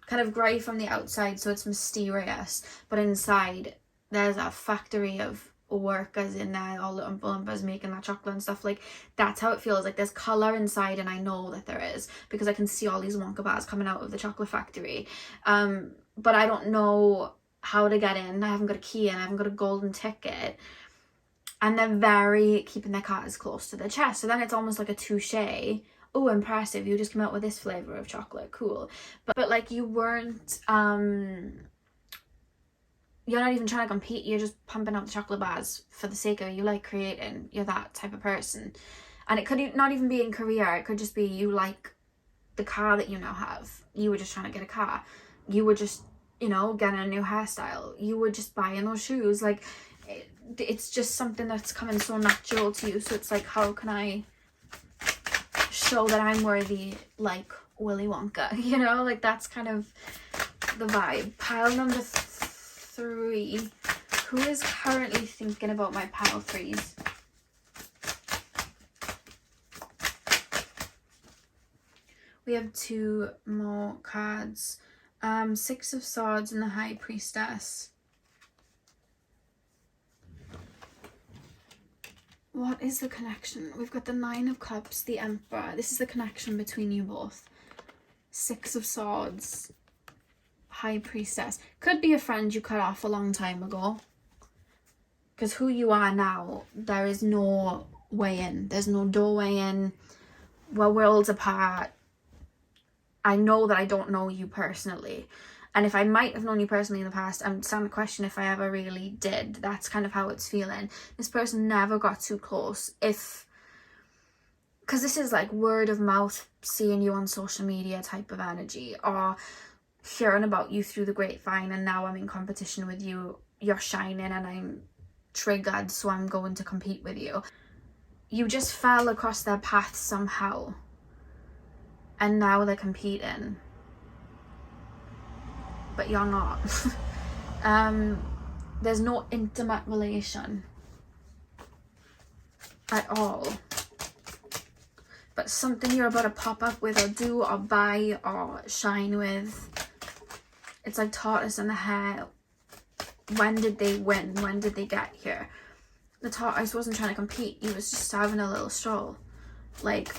kind of grey from the outside, so it's mysterious, but inside there's a factory of workers in there, all the Oompa making that chocolate and stuff. Like, that's how it feels. Like, there's colour inside, and I know that there is, because I can see all these Wonka bars coming out of the chocolate factory, but I don't know how to get in. I haven't got a key, and I haven't got a golden ticket, and they're very keeping their cards close to their chest. So then it's almost like a touche. Oh, impressive, you just came out with this flavour of chocolate, cool. But like, you weren't you're not even trying to compete, you're just pumping out the chocolate bars for the sake of it. You like creating, you're that type of person. And it could not even be in career, it could just be you like the car that you now have. You were just trying to get a car. You were just, you know, getting a new hairstyle. You were just buying those shoes. Like, it's just something that's coming so natural to you. So it's like, how can I show that I'm worthy, like Willy Wonka, you know? Like, that's kind of the vibe. Pile number 3. Who is currently thinking about my pile 3s? We have 2 more cards. 6 of Swords and the High Priestess. What is the connection? We've got the 9 of Cups, the Emperor. This is the connection between you both. 6 of Swords, High Priestess. Could be a friend you cut off a long time ago. Because who you are now, there is no way in. There's no doorway in. We're worlds apart. I know that I don't know you personally. And if I might have known you personally in the past, I'm starting to question if I ever really did. That's kind of how it's feeling. This person never got too close. Because this is like word of mouth, seeing you on social media type of energy, or hearing about you through the grapevine, and now I'm in competition with you. You're shining and I'm triggered, so I'm going to compete with you. You just fell across their path somehow, and now they're competing. But you're not. There's no intimate relation at all. But something you're about to pop up with, or do, or buy, or shine with. It's like tortoise and the hare. When did they win? When did they get here? The tortoise wasn't trying to compete. He was just having a little stroll. Like...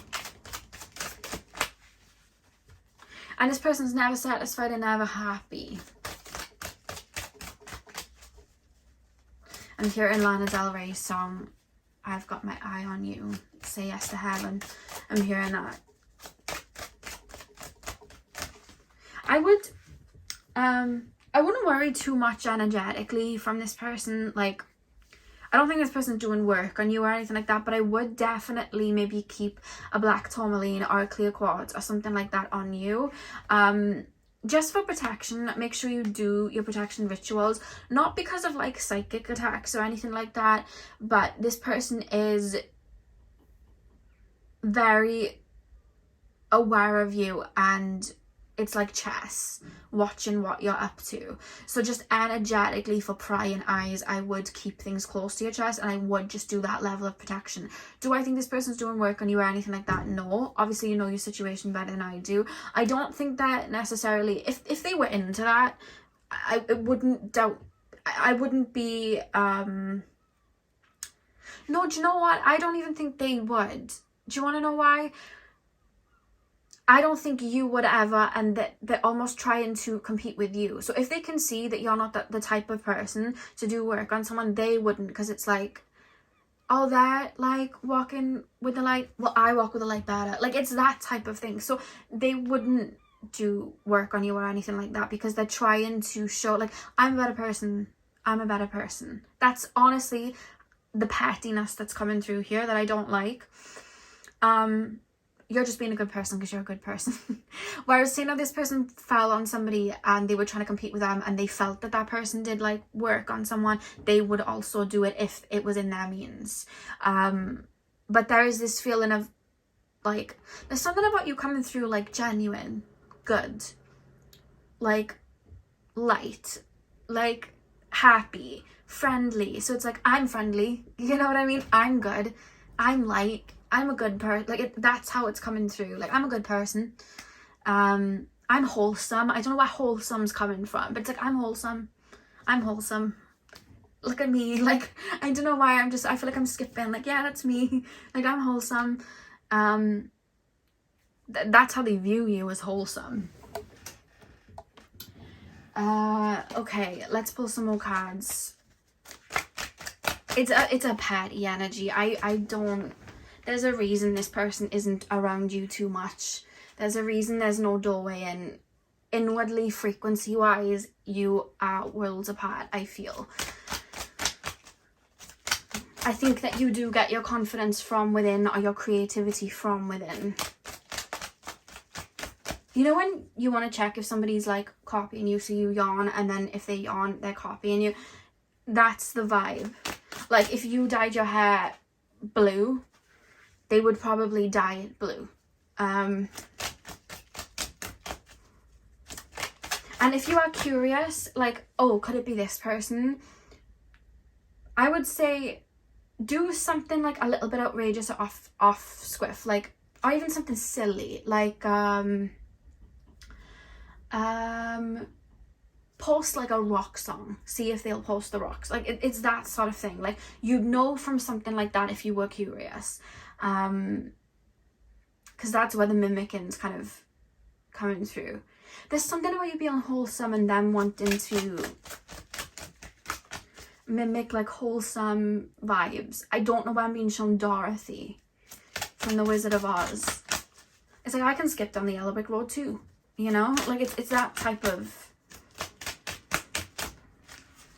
And this person's never satisfied and never happy. I'm hearing Lana Del Rey's song, I've Got My Eye on You, Say Yes to Heaven. I'm hearing that. I wouldn't worry too much energetically from this person. Like, I don't think this person's doing work on you or anything like that, but I would definitely maybe keep a black tourmaline or a clear quartz or something like that on you. Just for protection. Make sure you do your protection rituals. Not because of like psychic attacks or anything like that, but this person is very aware of you, and it's like chess, watching what you're up to. So just energetically, for prying eyes, I would keep things close to your chest, and I would just do that level of protection. Do I think this person's doing work on you or anything like that? No. Obviously, you know your situation better than I do. I don't think that necessarily, if they were into that, I wouldn't doubt, I wouldn't be, no, do you know what? I don't even think they would. Do you want to know why? I don't think you would ever, and that they're almost trying to compete with you. So if they can see that you're not the type of person to do work on someone, they wouldn't, because it's like, oh, they're like walking with the light, well, I walk with the light better. Like, it's that type of thing. So they wouldn't do work on you or anything like that, because they're trying to show, like, I'm a better person. I'm a better person. That's honestly the pettiness that's coming through here that I don't like. You're just being a good person because you're a good person. Whereas, say now this person fell on somebody and they were trying to compete with them, and they felt that that person did like work on someone, they would also do it if it was in their means. But there is this feeling of Like, there's something about you coming through, like, genuine, good, like, light, like, happy, friendly. So it's like, I'm friendly, you know what I mean? I'm good, I'm light, I'm a good person. Like, that's how it's coming through. Like, I'm a good person. I'm wholesome. I don't know where wholesome's coming from, but it's like, I'm wholesome. I'm wholesome. Look at me. Like, I don't know why I feel like I'm skipping. Like, yeah, that's me. Like, I'm wholesome. That's how they view you, as wholesome. Okay, let's pull some more cards. It's a petty energy. I don't, there's a reason this person isn't around you too much. There's a reason there's no doorway in. Inwardly, frequency wise, you are worlds apart, I feel. I think that you do get your confidence from within, or your creativity from within. You know when you want to check if somebody's like copying you, so you yawn, and then if they yawn, they're copying you? That's the vibe. Like, if you dyed your hair blue, they would probably dye it blue. And if you are curious, like, oh, could it be this person? I would say do something like a little bit outrageous or off squiff, like, or even something silly, like post like a rock song, see if they'll post the rocks. Like, it's that sort of thing. Like, you'd know from something like that if you were curious, because that's where the mimicking is kind of coming through. There's something about you being wholesome and them wanting to mimic like wholesome vibes. I don't know why I'm being shown Dorothy from The Wizard of Oz. It's like, I can skip down the yellow brick road too, you know? Like, it's that type of,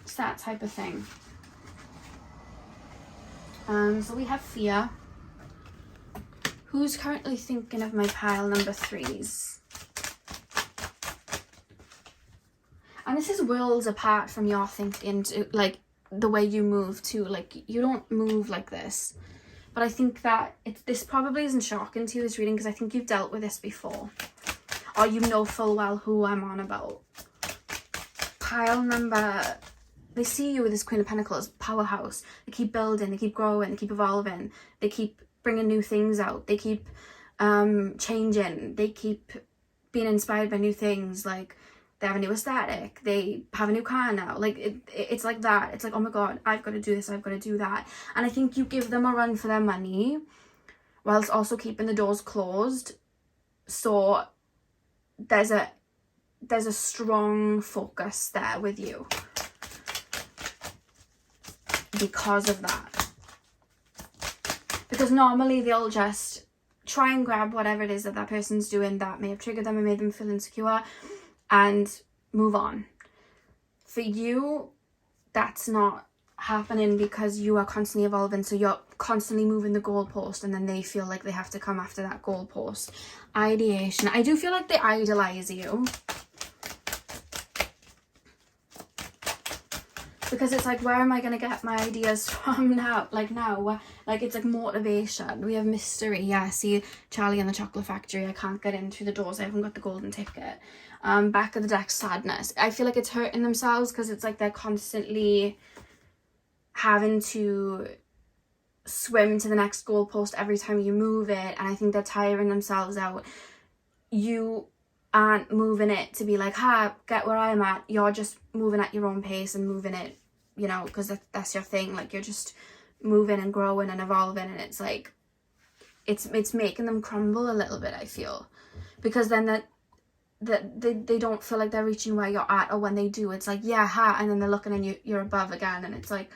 it's that type of thing. So we have fear. Who's currently thinking of my pile number 3s? And this is worlds apart from your thinking, to, like, the way you move too. Like, you don't move like this. But I think that this probably isn't shocking to you, this reading, because I think you've dealt with this before. Or you know full well who I'm on about. Pile number, they see you with this Queen of Pentacles, powerhouse. They keep building, they keep growing, they keep evolving. They keep bringing new things out. They keep changing. They keep being inspired by new things. Like, they have a new aesthetic, they have a new car now. Like, it's like that. It's like, oh my god, I've got to do this, I've got to do that. And I think you give them a run for their money whilst also keeping the doors closed. So there's a strong focus there with you because of that. Because normally they'll just try and grab whatever it is that person's doing that may have triggered them and made them feel insecure, and move on. For you, that's not happening, because you are constantly evolving, so you're constantly moving the goalpost, and then they feel like they have to come after that goalpost. Ideation. I do feel like they idolize you, because it's like, where am I going to get my ideas from now? Like, now, like, it's like motivation. We have mystery. Yeah, see, Charlie and the Chocolate Factory. I can't get in through the doors. I haven't got the golden ticket. Back of the deck, sadness. I feel like it's hurting themselves, because it's like they're constantly having to swim to the next goalpost every time you move it. And I think they're tiring themselves out. You aren't moving it to be like, get where I'm at. You're just moving at your own pace and moving it, you know, because that's your thing. Like, you're just moving and growing and evolving, and it's like, it's making them crumble a little bit, I feel, because then they don't feel like they're reaching where you're at, or when they do, it's like, yeah, and then they're looking and you're above again, and it's like,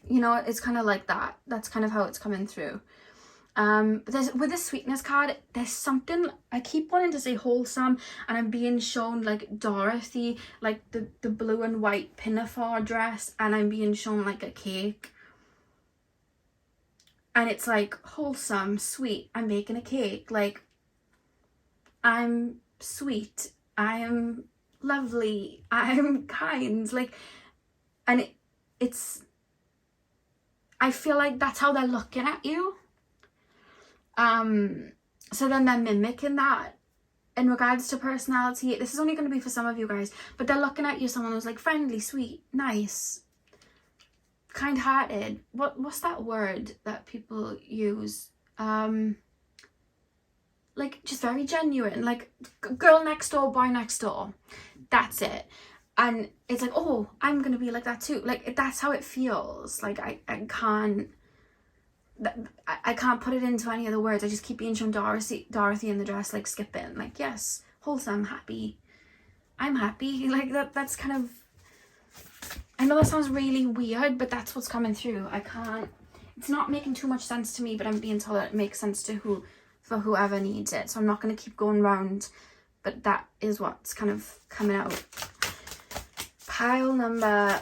you know, it's kind of like that. That's kind of how it's coming through. But with the sweetness card, there's something, I keep wanting to say wholesome, and I'm being shown like Dorothy, like the blue and white pinafore dress, and I'm being shown like a cake, and it's like wholesome, sweet. I'm baking a cake, like, I'm sweet, I am lovely, I am kind, like, and it's, I feel like that's how they're looking at you. So then they're mimicking that in regards to personality. This is only going to be for some of you guys, but they're looking at you, someone who's like friendly, sweet, nice, kind-hearted. What's that word that people use? Like just very genuine, like girl next door, boy next door. That's it. And it's like, oh, I'm gonna be like that too. Like that's how it feels. Like I can't put it into any other words. I just keep being shown Dorothy in the dress, like skipping, like, yes, wholesome, happy. I'm happy. Like that's kind of, I know that sounds really weird, but that's what's coming through. I can't, it's not making too much sense to me, but I'm being told that it makes sense to for whoever needs it. So I'm not going to keep going round, but that is what's kind of coming out. Pile number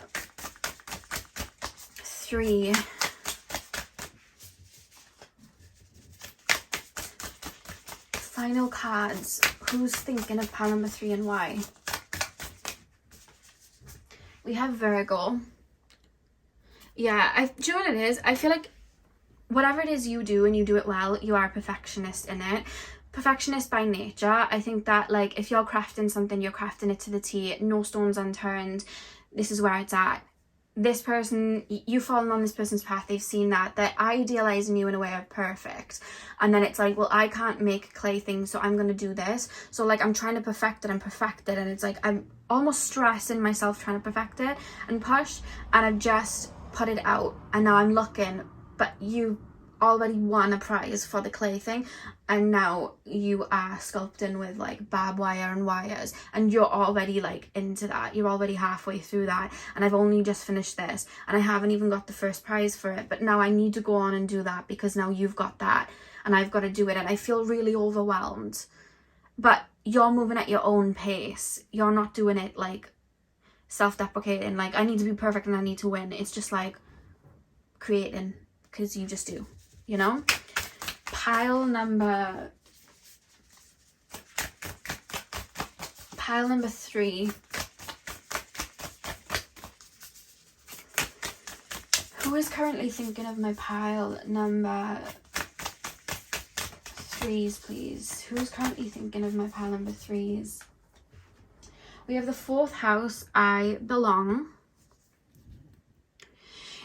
3. Final cards. Who's thinking of pile number 3 and why? We have Virgo. Yeah, do you know what it is? I feel like whatever it is you do and you do it well, you are a perfectionist in it. Perfectionist by nature. I think that, like, if you're crafting something, you're crafting it to the T, no stones unturned. This is where it's at. This person, you've fallen on this person's path, they've seen that, they're idealizing you in a way of perfect. And then it's like, well, I can't make clay things, so I'm going to do this. So, like, I'm trying to perfect it and perfect it. And it's like, I'm almost stressing myself trying to perfect it and push. And I've just put it out. And now I'm looking, but you already won a prize for the clay thing, and now you are sculpting with like barbed wire and wires, and you're already like into that, you're already halfway through that, and I've only just finished this and I haven't even got the first prize for it, but now I need to go on and do that because now you've got that and I've got to do it, and I feel really overwhelmed. But you're moving at your own pace, you're not doing it like self-deprecating, like I need to be perfect and I need to win. It's just like creating, because you just do, you know. Pile number 3. Who is currently thinking of my pile number 3s, please? Who's currently thinking of my pile number 3s? We have the 4th house, I belong.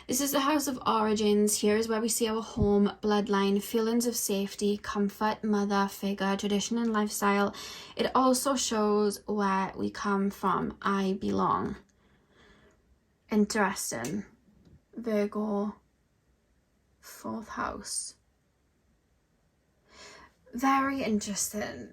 This is the house of origins. Here is where we see our home, bloodline, feelings of safety, comfort, mother figure, tradition and lifestyle. It also shows where we come from. I belong. Interesting. Virgo, 4th house. Very interesting.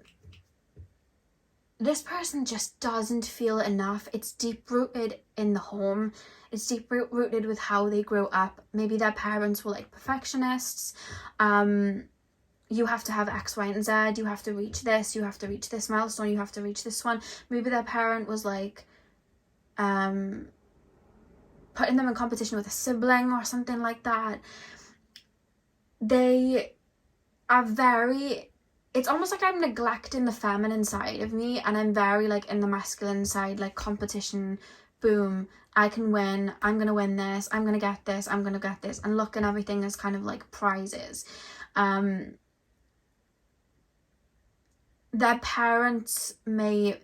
This person just doesn't feel enough. It's deep-rooted in the home. It's deep-rooted with how they grew up. Maybe their parents were like perfectionists. You have to have X, Y, and Z. You have to reach this. You have to reach this milestone. You have to reach this one. Maybe their parent was like putting them in competition with a sibling or something like that. They are very... It's almost like I'm neglecting the feminine side of me, and I'm very like in the masculine side, like competition, boom, I can win, I'm gonna win this, I'm gonna get this, I'm gonna get this, and look at everything as kind of like prizes. Their parents may...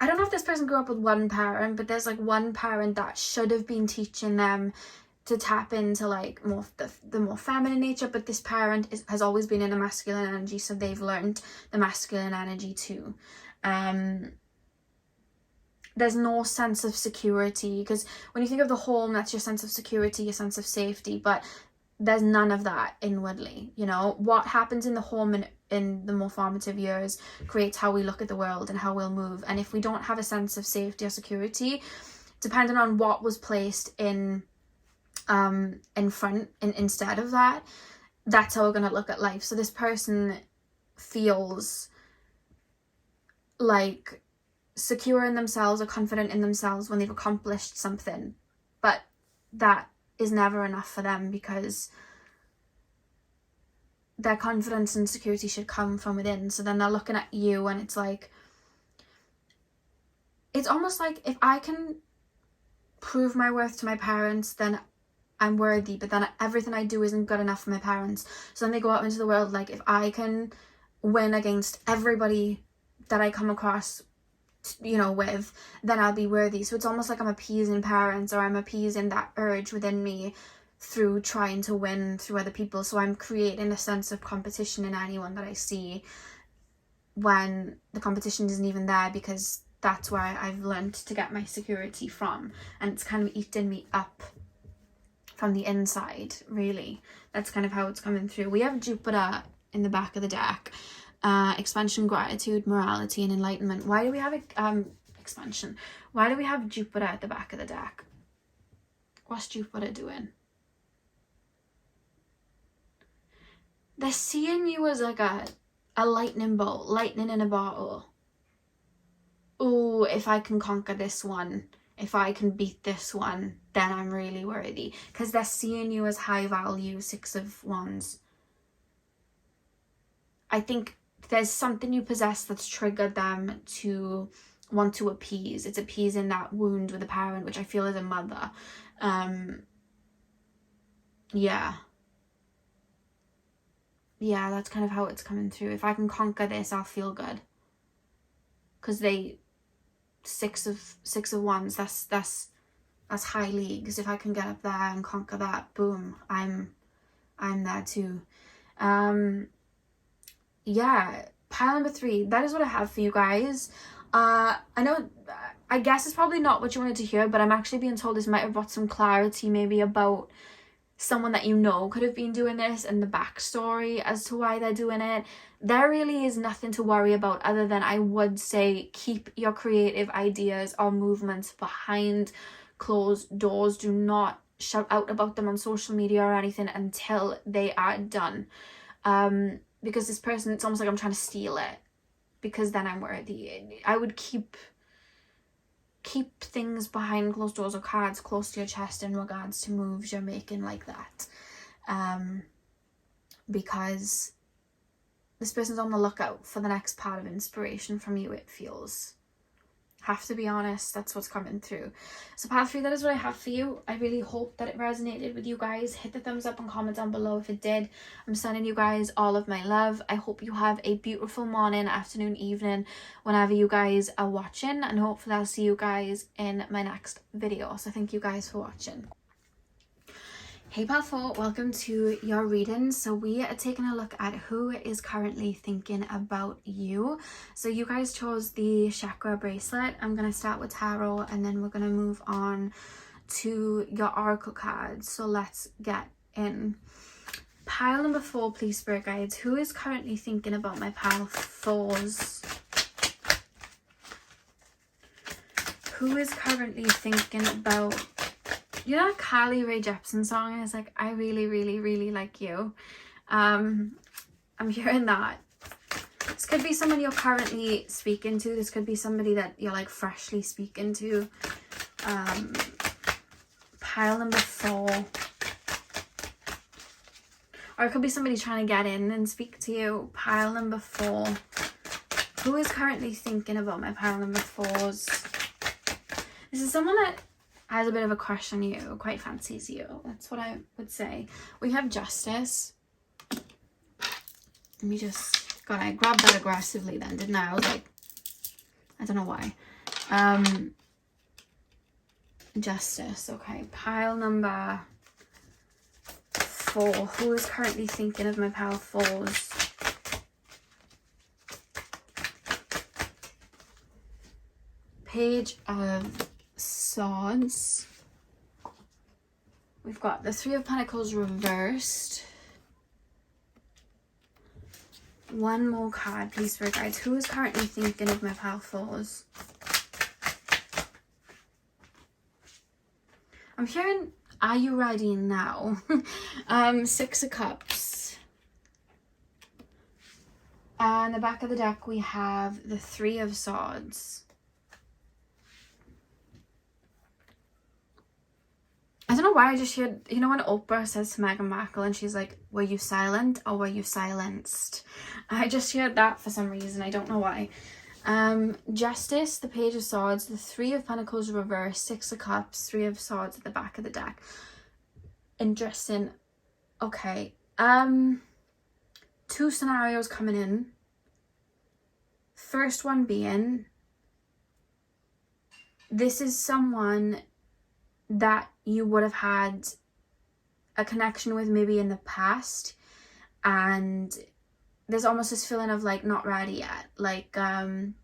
I don't know if this person grew up with one parent, but there's like one parent that should have been teaching them to tap into like more the more feminine nature, but this parent has always been in a masculine energy, so they've learned the masculine energy too. There's no sense of security, because when you think of the home, that's your sense of security, your sense of safety, but there's none of that inwardly. You know, what happens in the home and in the more formative years creates how we look at the world and how we'll move. And if we don't have a sense of safety or security, depending on what was placed in front and instead of that, that's how we're going to look at life. So this person feels like secure in themselves or confident in themselves when they've accomplished something, but that is never enough for them, because their confidence and security should come from within. So then they're looking at you and it's like, it's almost like if I can prove my worth to my parents, then I'm worthy, but then everything I do isn't good enough for my parents. So then they go out into the world like, if I can win against everybody that I come across, you know, with, then I'll be worthy. So it's almost like I'm appeasing parents, or I'm appeasing that urge within me through trying to win through other people. So I'm creating a sense of competition in anyone that I see, when the competition isn't even there, because that's where I've learned to get my security from, and it's kind of eating me up from the inside, really. That's kind of how it's coming through. We have Jupiter in the back of the deck. Expansion, gratitude, morality, and enlightenment. Why do we have expansion? Why do we have Jupiter at the back of the deck? What's Jupiter doing? They're seeing you as like a lightning bolt, lightning in a bottle. Oh, if I can conquer this one, if I can beat this one, then I'm really worthy. Because they're seeing you as high value, 6 of Wands. I think there's something you possess that's triggered them to want to appease. It's appeasing that wound with a parent, which I feel is a mother. Yeah, that's kind of how it's coming through. If I can conquer this, I'll feel good. Because they, 6 of Wands, that's high leagues. If I can get up there and conquer that, boom, I'm there too. Yeah, pile number 3, that is what I have for you guys. I know, I guess it's probably not what you wanted to hear, but I'm actually being told this might have brought some clarity maybe about someone that you know could have been doing this, and the backstory as to why they're doing it. There really is nothing to worry about, other than I would say keep your creative ideas or movements behind closed doors. Do not shout out about them on social media or anything until they are done. Because this person, it's almost like I'm trying to steal it, because then I'm worthy. I would keep things behind closed doors or cards close to your chest in regards to moves you're making like that. Because this person's on the lookout for the next part of inspiration from you, it feels. Have to be honest, that's what's coming through. So pile 3, that is what I have for you. I really hope that it resonated with you guys. Hit the thumbs up and comment down below if it did. I'm sending you guys all of my love. I hope you have a beautiful morning, afternoon, evening, whenever you guys are watching, and hopefully I'll see you guys in my next video. So thank you guys for watching. Hey pile 4, welcome to your reading. So we are taking a look at who is currently thinking about you. So you guys chose the chakra bracelet. I'm going to start with tarot, and then we're going to move on to your oracle cards. So let's get in. Pile number 4, please, spirit guides. Who is currently thinking about my pile 4s? Who is currently thinking about... You know that Carly Rae Jepsen song? It's like, I really, really, really like you. I'm hearing that. This could be someone you're currently speaking to. This could be somebody that you're like freshly speaking to. Pile number 4. Or it could be somebody trying to get in and speak to you. Pile number 4. Who is currently thinking about my pile number 4s? This is someone that has a bit of a crush on you, quite fancies you. That's what I would say. We have Justice. Let me just... God, I grabbed that aggressively then, didn't I? I was like... I don't know why. Justice. Okay. Pile number 4. Who is currently thinking of my pile 4s? Page of Swords. We've got the 3 of Pentacles reversed. One more card, please, for guides. Who is currently thinking of my pile 4s? I'm hearing, are you ready now? 6 of Cups. On the back of the deck, we have the 3 of Swords. I don't know why I just heard, you know when Oprah says to Meghan Markle and she's like, were you silent or were you silenced? I just heard that for some reason. I don't know why. Justice, the Page of Swords, the 3 of Pentacles reversed, 6 of Cups, 3 of Swords at the back of the deck. Interesting. Okay. 2 scenarios coming in. First one being, this is someone that you would have had a connection with maybe in the past, and there's almost this feeling of like not ready yet. Like I'm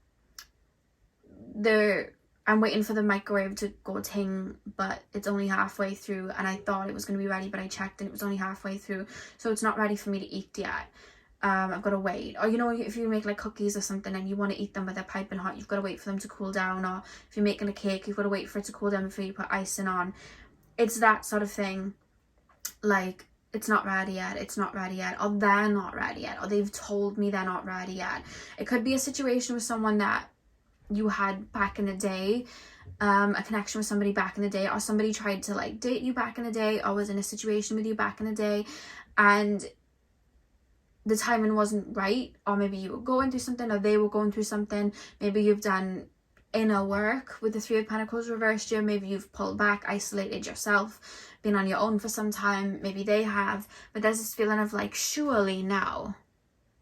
waiting for the microwave to go ting, but it's only halfway through, and I thought it was going to be ready, but I checked and it was only halfway through, so it's not ready for me to eat yet. I've got to wait. Or, you know, if you make like cookies or something and you want to eat them but they're piping hot, you've got to wait for them to cool down. Or if you're making a cake, you've got to wait for it to cool down before you put icing on. It's that sort of thing. Like, it's not ready yet, it's not ready yet, or they're not ready yet, or they've told me they're not ready yet. It could be a situation with someone that you had back in the day, a connection with somebody back in the day, or somebody tried to like date you back in the day, or was in a situation with you back in the day, and the timing wasn't right, or maybe you were going through something, or they were going through something. Maybe you've done inner work with the 3 of Pentacles reversed here. Maybe you've pulled back, isolated yourself, been on your own for some time. Maybe they have, but there's this feeling of like, surely now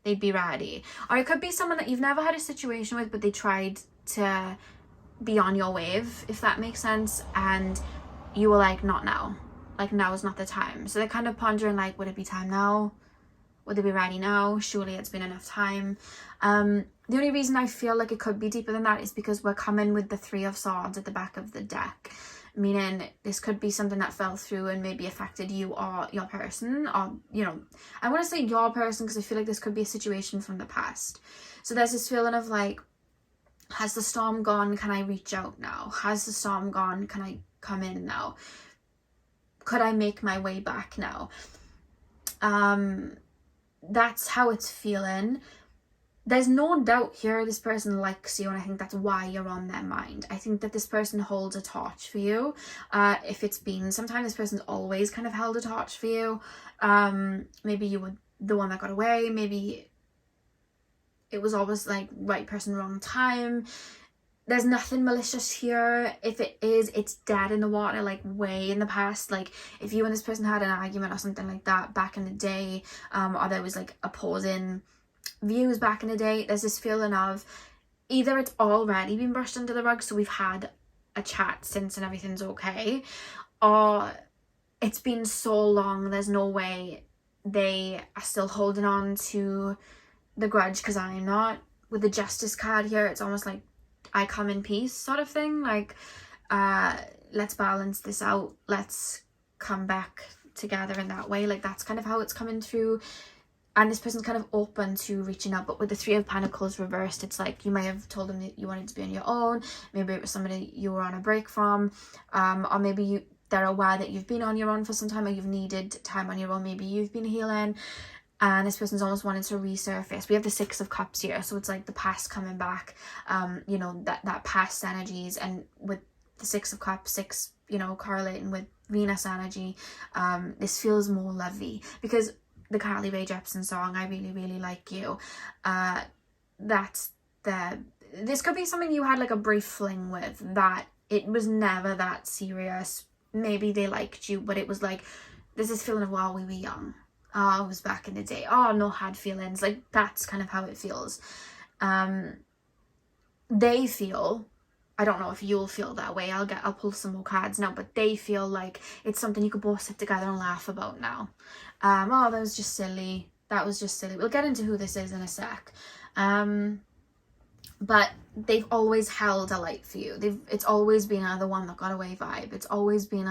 they'd be ready. Or it could be someone that you've never had a situation with, but they tried to be on your wave, if that makes sense, and you were like, not now, like now is not the time. So they're kind of pondering like, would it be time now? Would they be ready now? Surely it's been enough time. The only reason I feel like it could be deeper than that is because we're coming with the 3 of Swords at the back of the deck, meaning this could be something that fell through and maybe affected you or your person, or, you know, I want to say your person because I feel like this could be a situation from the past. So there's this feeling of like, has the storm gone? Can I reach out now? Has the storm gone? Can I come in now? Could I make my way back now? That's how it's feeling. There's no doubt here this person likes you, and I think that's why you're on their mind. I think that this person holds a torch for you. If it's been some time, this person's always kind of held a torch for you. Maybe you were the one that got away. Maybe it was always like right person, wrong time. There's nothing malicious here. If it is, it's dead in the water, like way in the past. Like if you and this person had an argument or something like that back in the day, or there was like opposing views back in the day, there's this feeling of either it's already been brushed under the rug, so we've had a chat since and everything's okay, or it's been so long there's no way they are still holding on to the grudge, because I'm not. With the Justice card here, it's almost like I come in peace sort of thing, like let's balance this out, let's come back together in that way. Like that's kind of how it's coming through, and this person's kind of open to reaching out. But with the 3 of Pentacles reversed, it's like you may have told them that you wanted to be on your own, maybe it was somebody you were on a break from, or maybe they're aware that you've been on your own for some time, or you've needed time on your own, maybe you've been healing, and this person's almost wanting to resurface. We have the 6 of Cups here, so it's like the past coming back, you know, that past energies. And with the 6 of Cups, 6, you know, correlating with Venus energy, this feels more lovey, because the Carly Rae Jepsen song, I Really Really Like You, this could be something you had like a brief fling with, that it was never that serious. Maybe they liked you, but it was like, there's this feeling of, wow, we were young. Oh, it was back in the day. Oh, no hard feelings. Like, that's kind of how it feels. They feel, I don't know if you'll feel that way. I'll pull some more cards now, but they feel like it's something you could both sit together and laugh about now. Oh, that was just silly. That was just silly. We'll get into who this is in a sec. But they've always held a light for you. It's always been the one that got away vibe. It's always been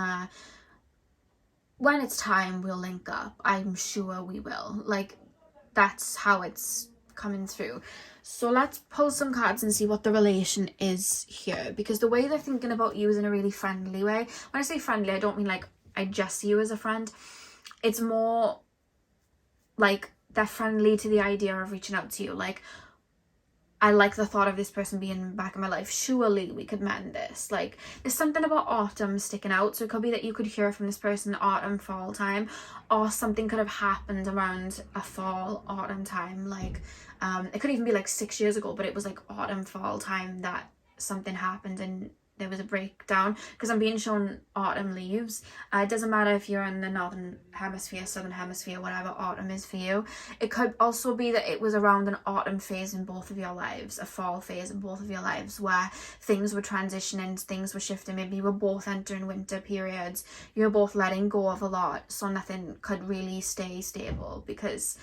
when it's time, we'll link up. I'm sure we will. Like, that's how it's coming through. So let's pull some cards and see what the relation is here, because the way they're thinking about you is in a really friendly way. When I say friendly, I don't mean like I just see you as a friend. It's more like they're friendly to the idea of reaching out to you. Like, I like the thought of this person being back in my life. Surely we could mend this. Like, there's something about autumn sticking out. So it could be that you could hear from this person autumn, fall time, or something could have happened around a fall, autumn time. Like, it could even be like 6 years ago, but it was like autumn, fall time that something happened and there was a breakdown, because I'm being shown autumn leaves. It doesn't matter if you're in the northern hemisphere, southern hemisphere, whatever autumn is for you. It could also be that it was around an autumn phase in both of your lives, a fall phase in both of your lives, where things were transitioning, things were shifting. Maybe you were both entering winter periods, you were both letting go of a lot, so nothing could really stay stable because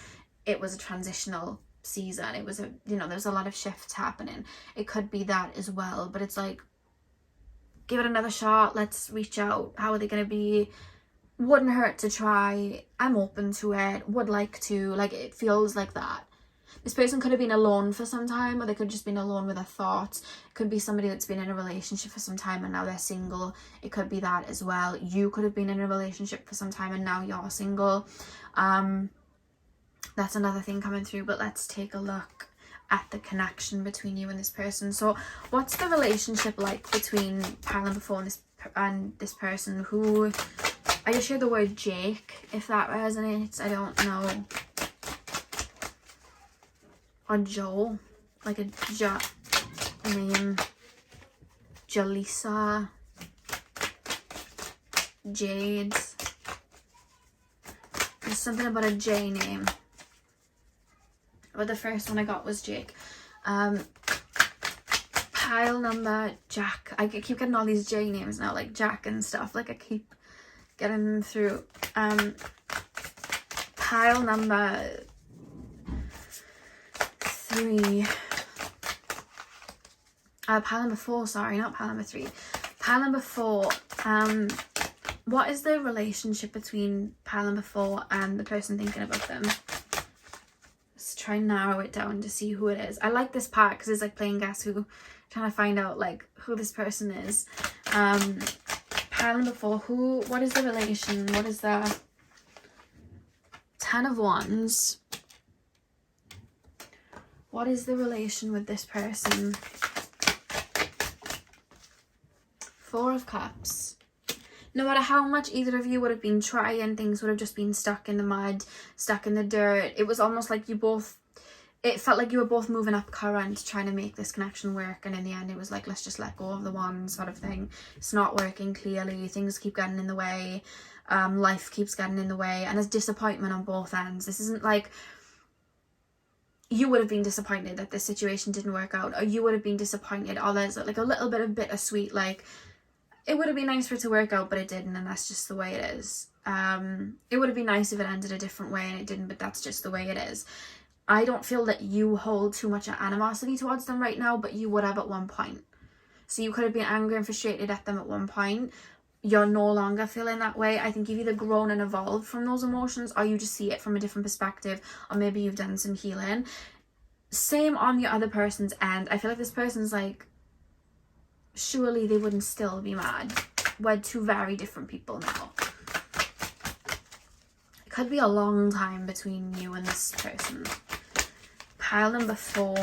it was a transitional season. It was a, you know, there's a lot of shifts happening. It could be that as well, but it's like, give it another shot, let's reach out. How are they going to be? Wouldn't hurt to try. I'm open to it, would like to, like, it feels like that. This person could have been alone for some time, or they could have just been alone with their thoughts. It could be somebody that's been in a relationship for some time and now they're single. It could be that as well. You could have been in a relationship for some time and now you're single. That's another thing coming through, but let's take a look at the connection between you and this person. So what's the relationship like between pile number 4 and this person? Who, I just hear the word Jake, if that resonates. I don't know. Or Joel, like a name. Jalisa, Jade. There's something about a J name. But the first one I got was Jake. Pile number Jack. I keep getting all these J names now, like Jack and stuff. Like I keep getting them through. Pile number 3. Pile number 4, sorry, not pile number 3. Pile number 4. What is the relationship between pile number 4 and the person thinking about them? Let's try and narrow it down to see who it is. I like this part because it's like playing Guess Who, trying to find out like who this person is. Pile number 4, what is the relation? What is the 10 of Wands? What is the relation with this person? 4 of Cups. No matter how much either of you would have been trying, things would have just been stuck in the mud, stuck in the dirt. It was almost like it felt like you were both moving up current, trying to make this connection work. And in the end, it was like, let's just let go of the wand sort of thing. It's not working clearly. Things keep getting in the way. Life keeps getting in the way. And there's disappointment on both ends. This isn't like you would have been disappointed that this situation didn't work out, or you would have been disappointed, or there's like a little bit of bittersweet, like it would have been nice for it to work out but it didn't, and that's just the way it is. It would have been nice if it ended a different way and it didn't, but that's just the way it is. I don't feel that you hold too much animosity towards them right now, but you would have at one point. So you could have been angry and frustrated at them at one point. You're no longer feeling that way. I think you've either grown and evolved from those emotions, or you just see it from a different perspective, or maybe you've done some healing. Same on the other person's end. I feel like this person's like, surely they wouldn't still be mad. We're two very different people now. It could be a long time between you and this person. Pile number 4.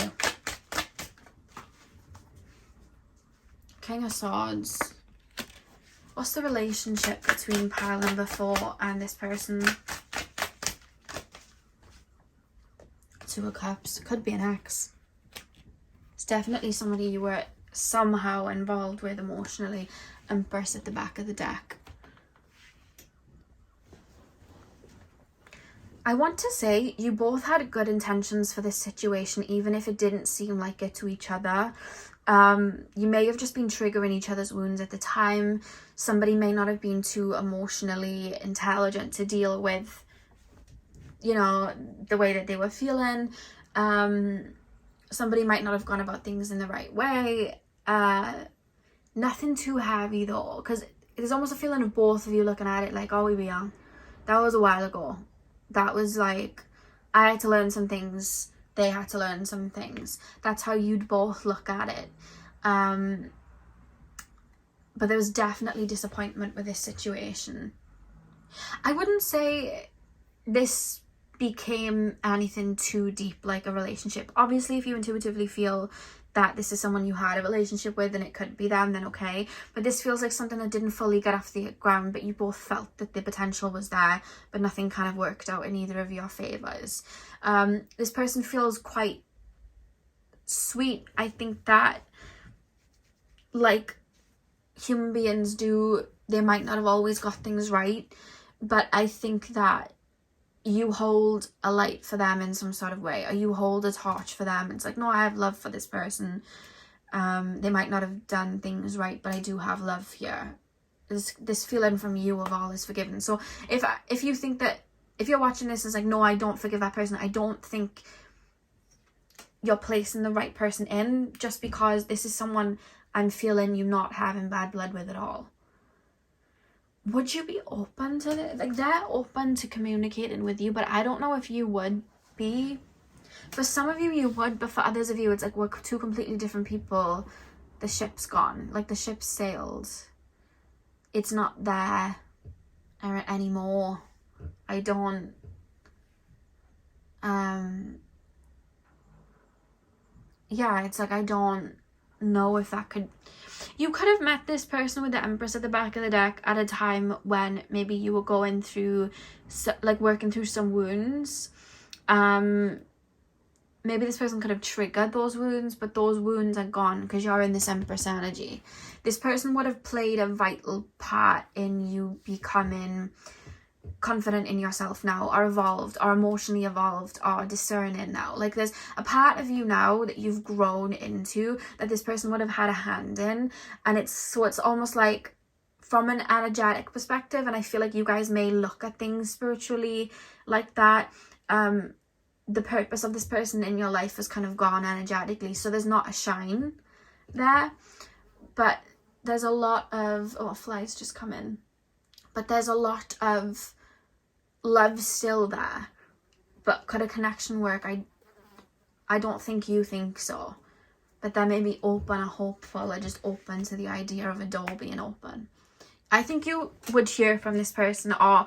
King of Swords. What's the relationship between pile number 4 and this person? 2 of Cups. Could be an ex. It's definitely somebody you were somehow involved with emotionally. Empress at the back of the deck. I want to say you both had good intentions for this situation, even if it didn't seem like it to each other. You may have just been triggering each other's wounds at the time. Somebody may not have been too emotionally intelligent to deal with, you know, the way that they were feeling. Somebody might not have gone about things in the right way. Nothing too heavy though, because there's almost a feeling of both of you looking at it like, oh, we were young. That was a while ago. That was like, I had to learn some things. They had to learn some things. That's how you'd both look at it. But there was definitely disappointment with this situation. I wouldn't say this became anything too deep like a relationship. Obviously, if you intuitively feel that this is someone you had a relationship with and it could be them, then okay. But this feels like something that didn't fully get off the ground, but you both felt that the potential was there, but nothing kind of worked out in either of your favors. This person feels quite sweet. I think that, like, human beings they might not have always got things right, but I think that you hold a light for them in some sort of way, or you hold a torch for them. It's like, no, I have love for this person. They might not have done things right, but I do have love here. This feeling from you of all is forgiven. So if you think that, if you're watching this, it's like, no, I don't forgive that person, I don't think you're placing the right person in, just because this is someone I'm feeling you not having bad blood with at all. Would you be open to it? Like, they're open to communicating with you, but I don't know if you would be. For some of you, you would, but for others of you, it's like, we're two completely different people. The ship's gone. Like, the ship's sailed. It's not there anymore. I don't... yeah, it's like, I don't know if that could... You could have met this person with the Empress at the back of the deck at a time when maybe you were going through, like, working through some wounds. Maybe this person could have triggered those wounds, but those wounds are gone because you're in this Empress energy. This person would have played a vital part in you becoming confident in yourself now, or evolved, or emotionally evolved, or discerning now. Like, there's a part of you now that you've grown into that this person would have had a hand in, and it's almost like, from an energetic perspective, and I feel like you guys may look at things spiritually like that, the purpose of this person in your life has kind of gone energetically, so there's not a shine there, but there's a lot of... oh, a fly's just come in. But there's a lot of love still there. But could a connection work? I don't think you think so. But they may be open or hopeful, or just open to the idea of a door being open. I think you would hear from this person, or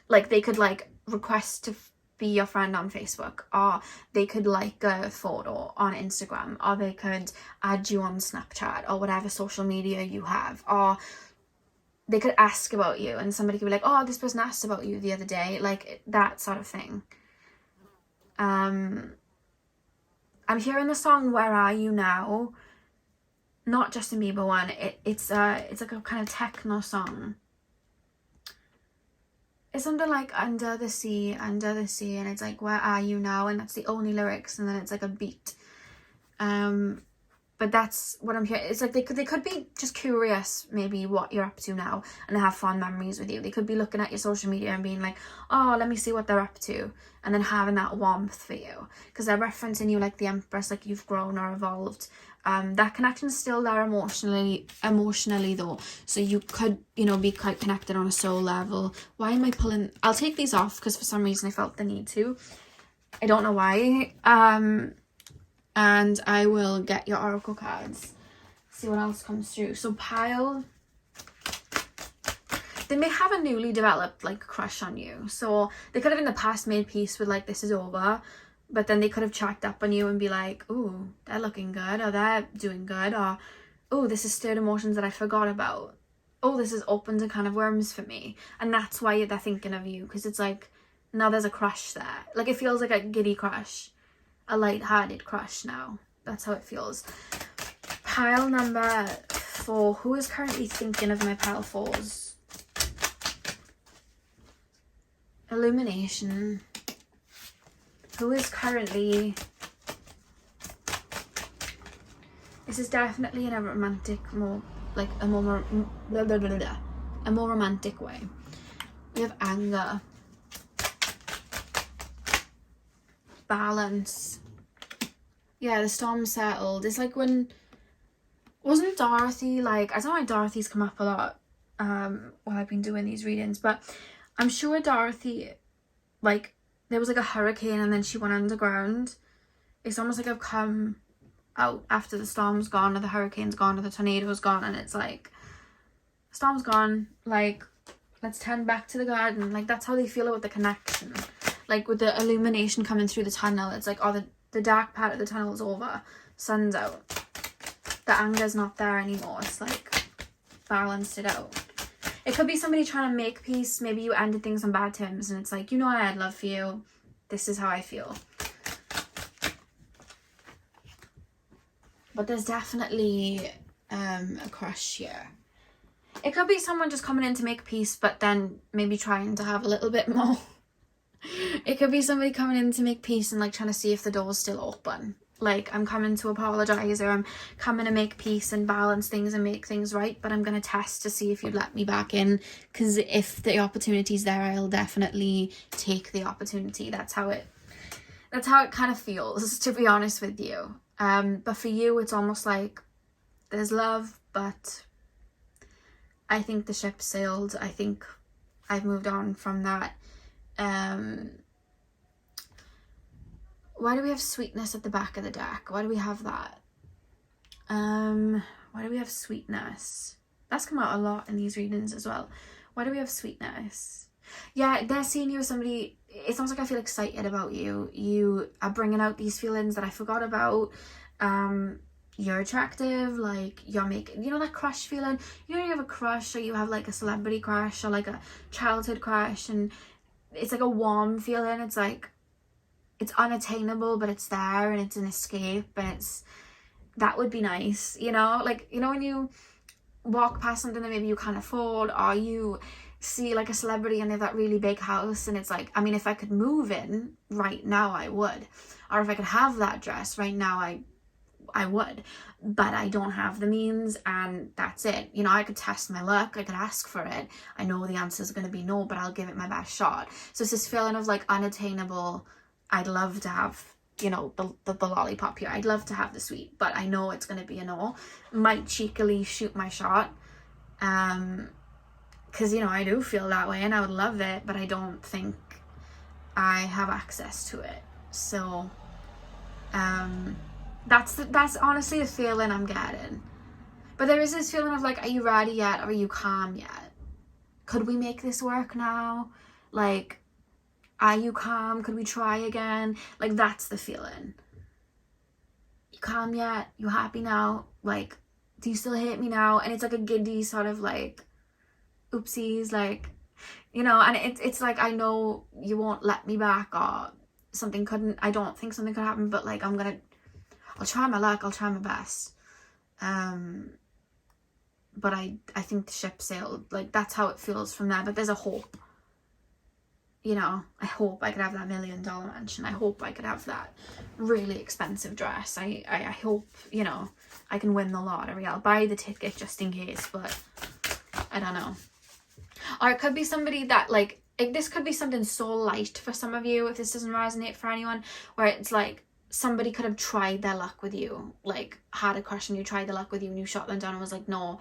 like, they could like request to be your friend on Facebook, or they could like a photo on Instagram, or they could add you on Snapchat, or whatever social media you have, or they could ask about you and somebody could be like, oh, this person asked about you the other day, like that sort of thing. I'm hearing the song Where Are You Now, not Justin Bieber one. It's like a kind of techno song. It's something like under the sea, and it's like, where are you now? And that's the only lyrics, and then it's like a beat. But that's what I'm hearing. It's like they could be just curious maybe what you're up to now, and have fond memories with you. They could be looking at your social media and being like, oh, let me see what they're up to, and then having that warmth for you, because they're referencing you like the Empress, like you've grown or evolved. That connection's still there emotionally though, so you could, you know, be quite connected on a soul level. Why am I pulling... I'll take these off because for some reason I felt the need to. I don't know why. And I will get your oracle cards, see what else comes through. So pile, they may have a newly developed like crush on you, so they could have in the past made peace with like, this is over, but then they could have checked up on you and be like, oh, they're looking good, or they're doing good, or oh, this is stirred emotions that I forgot about, oh, this has opened a can of worms for me, and that's why they're thinking of you, because it's like, now there's a crush there. Like, it feels like a giddy crush, a light-hearted crush now. That's how it feels. Pile number 4. Who is currently thinking of my pile 4s? Illumination. Who is currently... This is definitely in a romantic, more romantic way. We have anger. Balance. Yeah, the storm settled. It's like when... Wasn't Dorothy, like... I don't know why Dorothy's come up a lot while I've been doing these readings, but I'm sure Dorothy, like, there was like a hurricane and then she went underground. It's almost like I've come out after the storm's gone, or the hurricane's gone, or the tornado's gone, and it's like, storm's gone, like, let's turn back to the garden. Like, that's how they feel with the connection. Like, with the illumination coming through the tunnel, it's like, oh, the dark part of the tunnel is over, sun's out, the anger's not there anymore. It's like balanced it out. It could be somebody trying to make peace. Maybe you ended things on bad terms and it's like, you know, I had love for you, this is how I feel. But there's definitely a crush here. It could be someone just coming in to make peace, but then maybe trying to have a little bit more. It could be somebody coming in to make peace and like trying to see if the door's still open. Like, I'm coming to apologize, or I'm coming to make peace and balance things and make things right, but I'm going to test to see if you'd let me back in, because if the opportunity's there, I'll definitely take the opportunity. That's how it kind of feels, to be honest with you. But for you, it's almost like there's love, but I think the ship sailed. I think I've moved on from that. Why do we have sweetness at the back of the deck? Why do we have that? Why do we have sweetness? That's come out a lot in these readings as well. Why do we have sweetness? Yeah, they're seeing you as somebody, it's almost like I feel excited about you. You are bringing out these feelings that I forgot about. You're attractive, like you're making, you know, that crush feeling. You know, you have a crush, or you have like a celebrity crush, or like a childhood crush, and it's like a warm feeling. It's like, it's unattainable, but it's there, and it's an escape, and that would be nice, you know? Like, you know, when you walk past something that maybe you can't afford, or you see like a celebrity and they have that really big house, and it's like, I mean, if I could move in right now, I would. Or if I could have that dress right now, I would. But I don't have the means, and that's it. You know, I could test my luck, I could ask for it. I know the answer is going to be no, but I'll give it my best shot. So it's this feeling of like unattainable. I'd love to have, you know, the lollipop here. I'd love to have the sweet, but I know it's going to be a no. Might cheekily shoot my shot. Because, you know, I do feel that way and I would love it, but I don't think I have access to it. So, that's honestly the feeling I'm getting. But there is this feeling of like, are you ready yet? Or are you calm yet? Could we make this work now? Like, are you calm? Could we try again? Like, that's the feeling. You calm yet? You happy now? Like, do you still hate me now? And it's like a giddy sort of like, oopsies, like, you know, and it's like, I know you won't let me back, or something couldn't, I don't think something could happen, but like, I'll try my luck, I'll try my best. But I think the ship sailed. Like, that's how it feels from there. But there's a hope. You know, I hope I could have that $1 million mansion. I hope I could have that really expensive dress. I hope, you know, I can win the lottery. I'll buy the ticket just in case, but I don't know. Or it could be somebody that, like, this could be something so light for some of you, if this doesn't resonate for anyone, where it's like, somebody could have tried their luck with you, like, had a crush and you tried their luck with you and you shot them down and was like, no.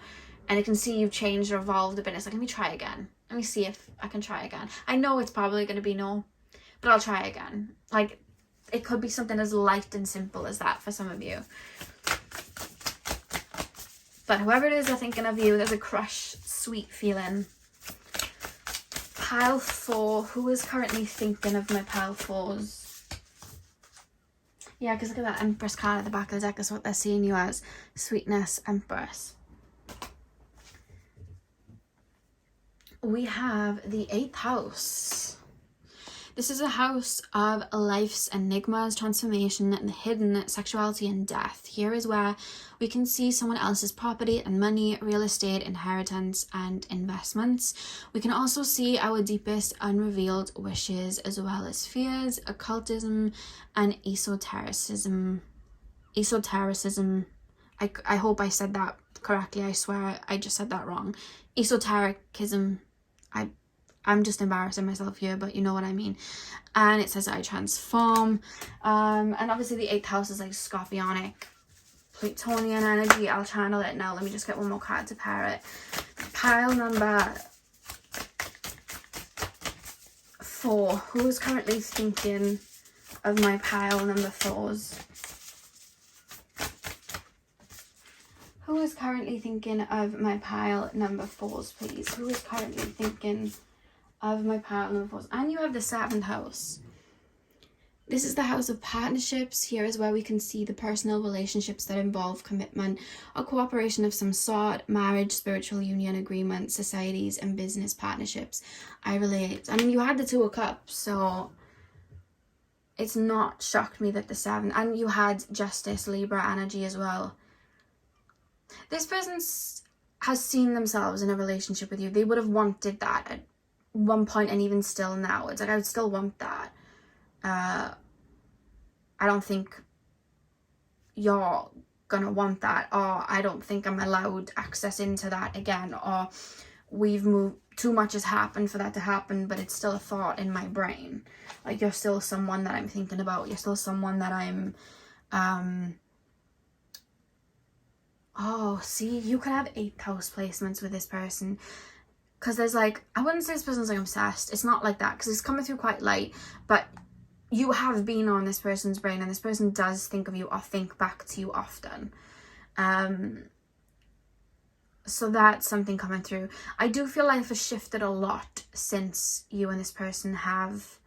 And I can see you've changed or evolved a bit. It's like, let me try again. Let me see if I can try again. I know it's probably going to be no, but I'll try again. Like, it could be something as light and simple as that for some of you. But whoever it is they're thinking of you, there's a crush, sweet feeling. Pile 4. Who is currently thinking of my pile 4s? Yeah, because look at that Empress card at the back of the deck. That's what they're seeing you as. Sweetness, Empress. We have the 8th house. This is a house of life's enigmas, transformation, and the hidden, sexuality, and death. Here is where we can see someone else's property and money, real estate, inheritance, and investments. We can also see our deepest unrevealed wishes, as well as fears, occultism, and esotericism. I hope I said that correctly. I swear I just said that wrong. Esotericism. I'm just embarrassing myself here, but you know what I mean. And it says I transform. And obviously the 8th house is like Scorpionic, Plutonian energy. I'll channel it now. Let me just get one more card to pair it. Pile number 4. Who is currently thinking of my pile number 4s? Who is currently thinking of my pile number 4s, please? Who is currently thinking of my pile number 4s? And you have the 7th house. This is the house of partnerships. Here is where we can see the personal relationships that involve commitment or cooperation of some sort, marriage, spiritual union, agreement, societies, and business partnerships. I relate. I mean, you had the 2 of Cups, so it's not shocked me that the 7, and you had Justice, Libra energy as well. This person's has seen themselves in a relationship with you. They would have wanted that at one point, and even still now. It's like, I would still want that. I don't think you're gonna want that, or I don't think I'm allowed access into that again, or we've moved, too much has happened for that to happen, but it's still a thought in my brain. Like, you're still someone that I'm thinking about. You're still someone that I'm, oh, see, you could have 8th house placements with this person. Because there's like, I wouldn't say this person's like obsessed. It's not like that, because it's coming through quite light. But you have been on this person's brain, and this person does think of you or think back to you often. So that's something coming through. I do feel life has shifted a lot since you and this person have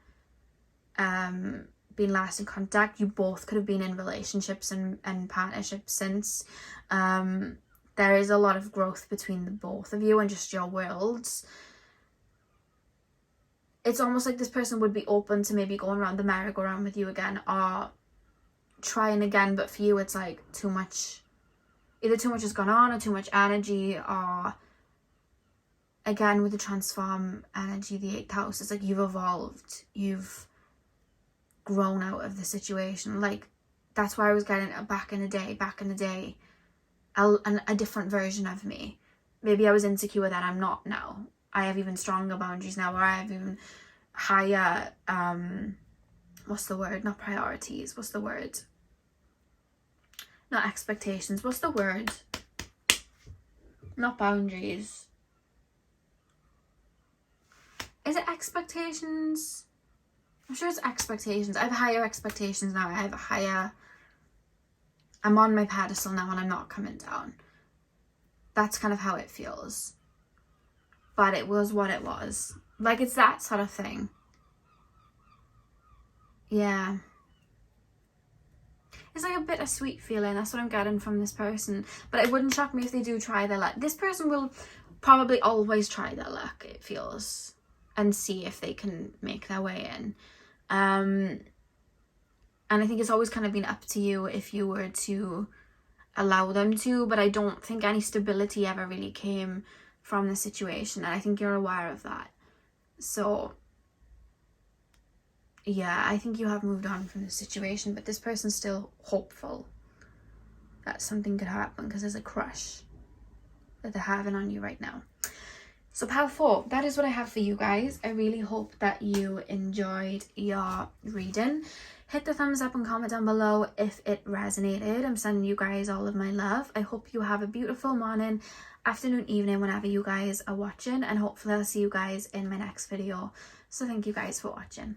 been last in contact. You both could have been in relationships and partnerships since. There is a lot of growth between the both of you and just your worlds. It's almost like this person would be open to maybe going around the merry-go-round with you again, or trying again, but for you it's like too much. Either too much has gone on, or too much energy, or again with the transform energy, the 8th house, it's like you've evolved, you've grown out of the situation. Like, that's why I was getting back in the day, a different version of me. Maybe I was insecure that I'm not now. I have even stronger boundaries now, or I have even higher, what's the word? Not priorities. What's the word? Not expectations. What's the word? Not boundaries. Is it expectations? I'm sure it's expectations. I have higher expectations now. I have a higher... I'm on my pedestal now, and I'm not coming down. That's kind of how it feels. But it was what it was. Like, it's that sort of thing. Yeah. It's like a bittersweet feeling. That's what I'm getting from this person. But it wouldn't shock me if they do try their luck. This person will probably always try their luck, it feels, and see if they can make their way in. And I think it's always kind of been up to you if you were to allow them to. But I don't think any stability ever really came from the situation, and I think you're aware of that. So yeah, I think you have moved on from the situation, but this person's still hopeful that something could happen, because there's a crush that they're having on you right now. So pile 4, that is what I have for you guys. I really hope that you enjoyed your reading. Hit the thumbs up and comment down below if it resonated. I'm sending you guys all of my love. I hope you have a beautiful morning, afternoon, evening, whenever you guys are watching, and hopefully I'll see you guys in my next video. So thank you guys for watching.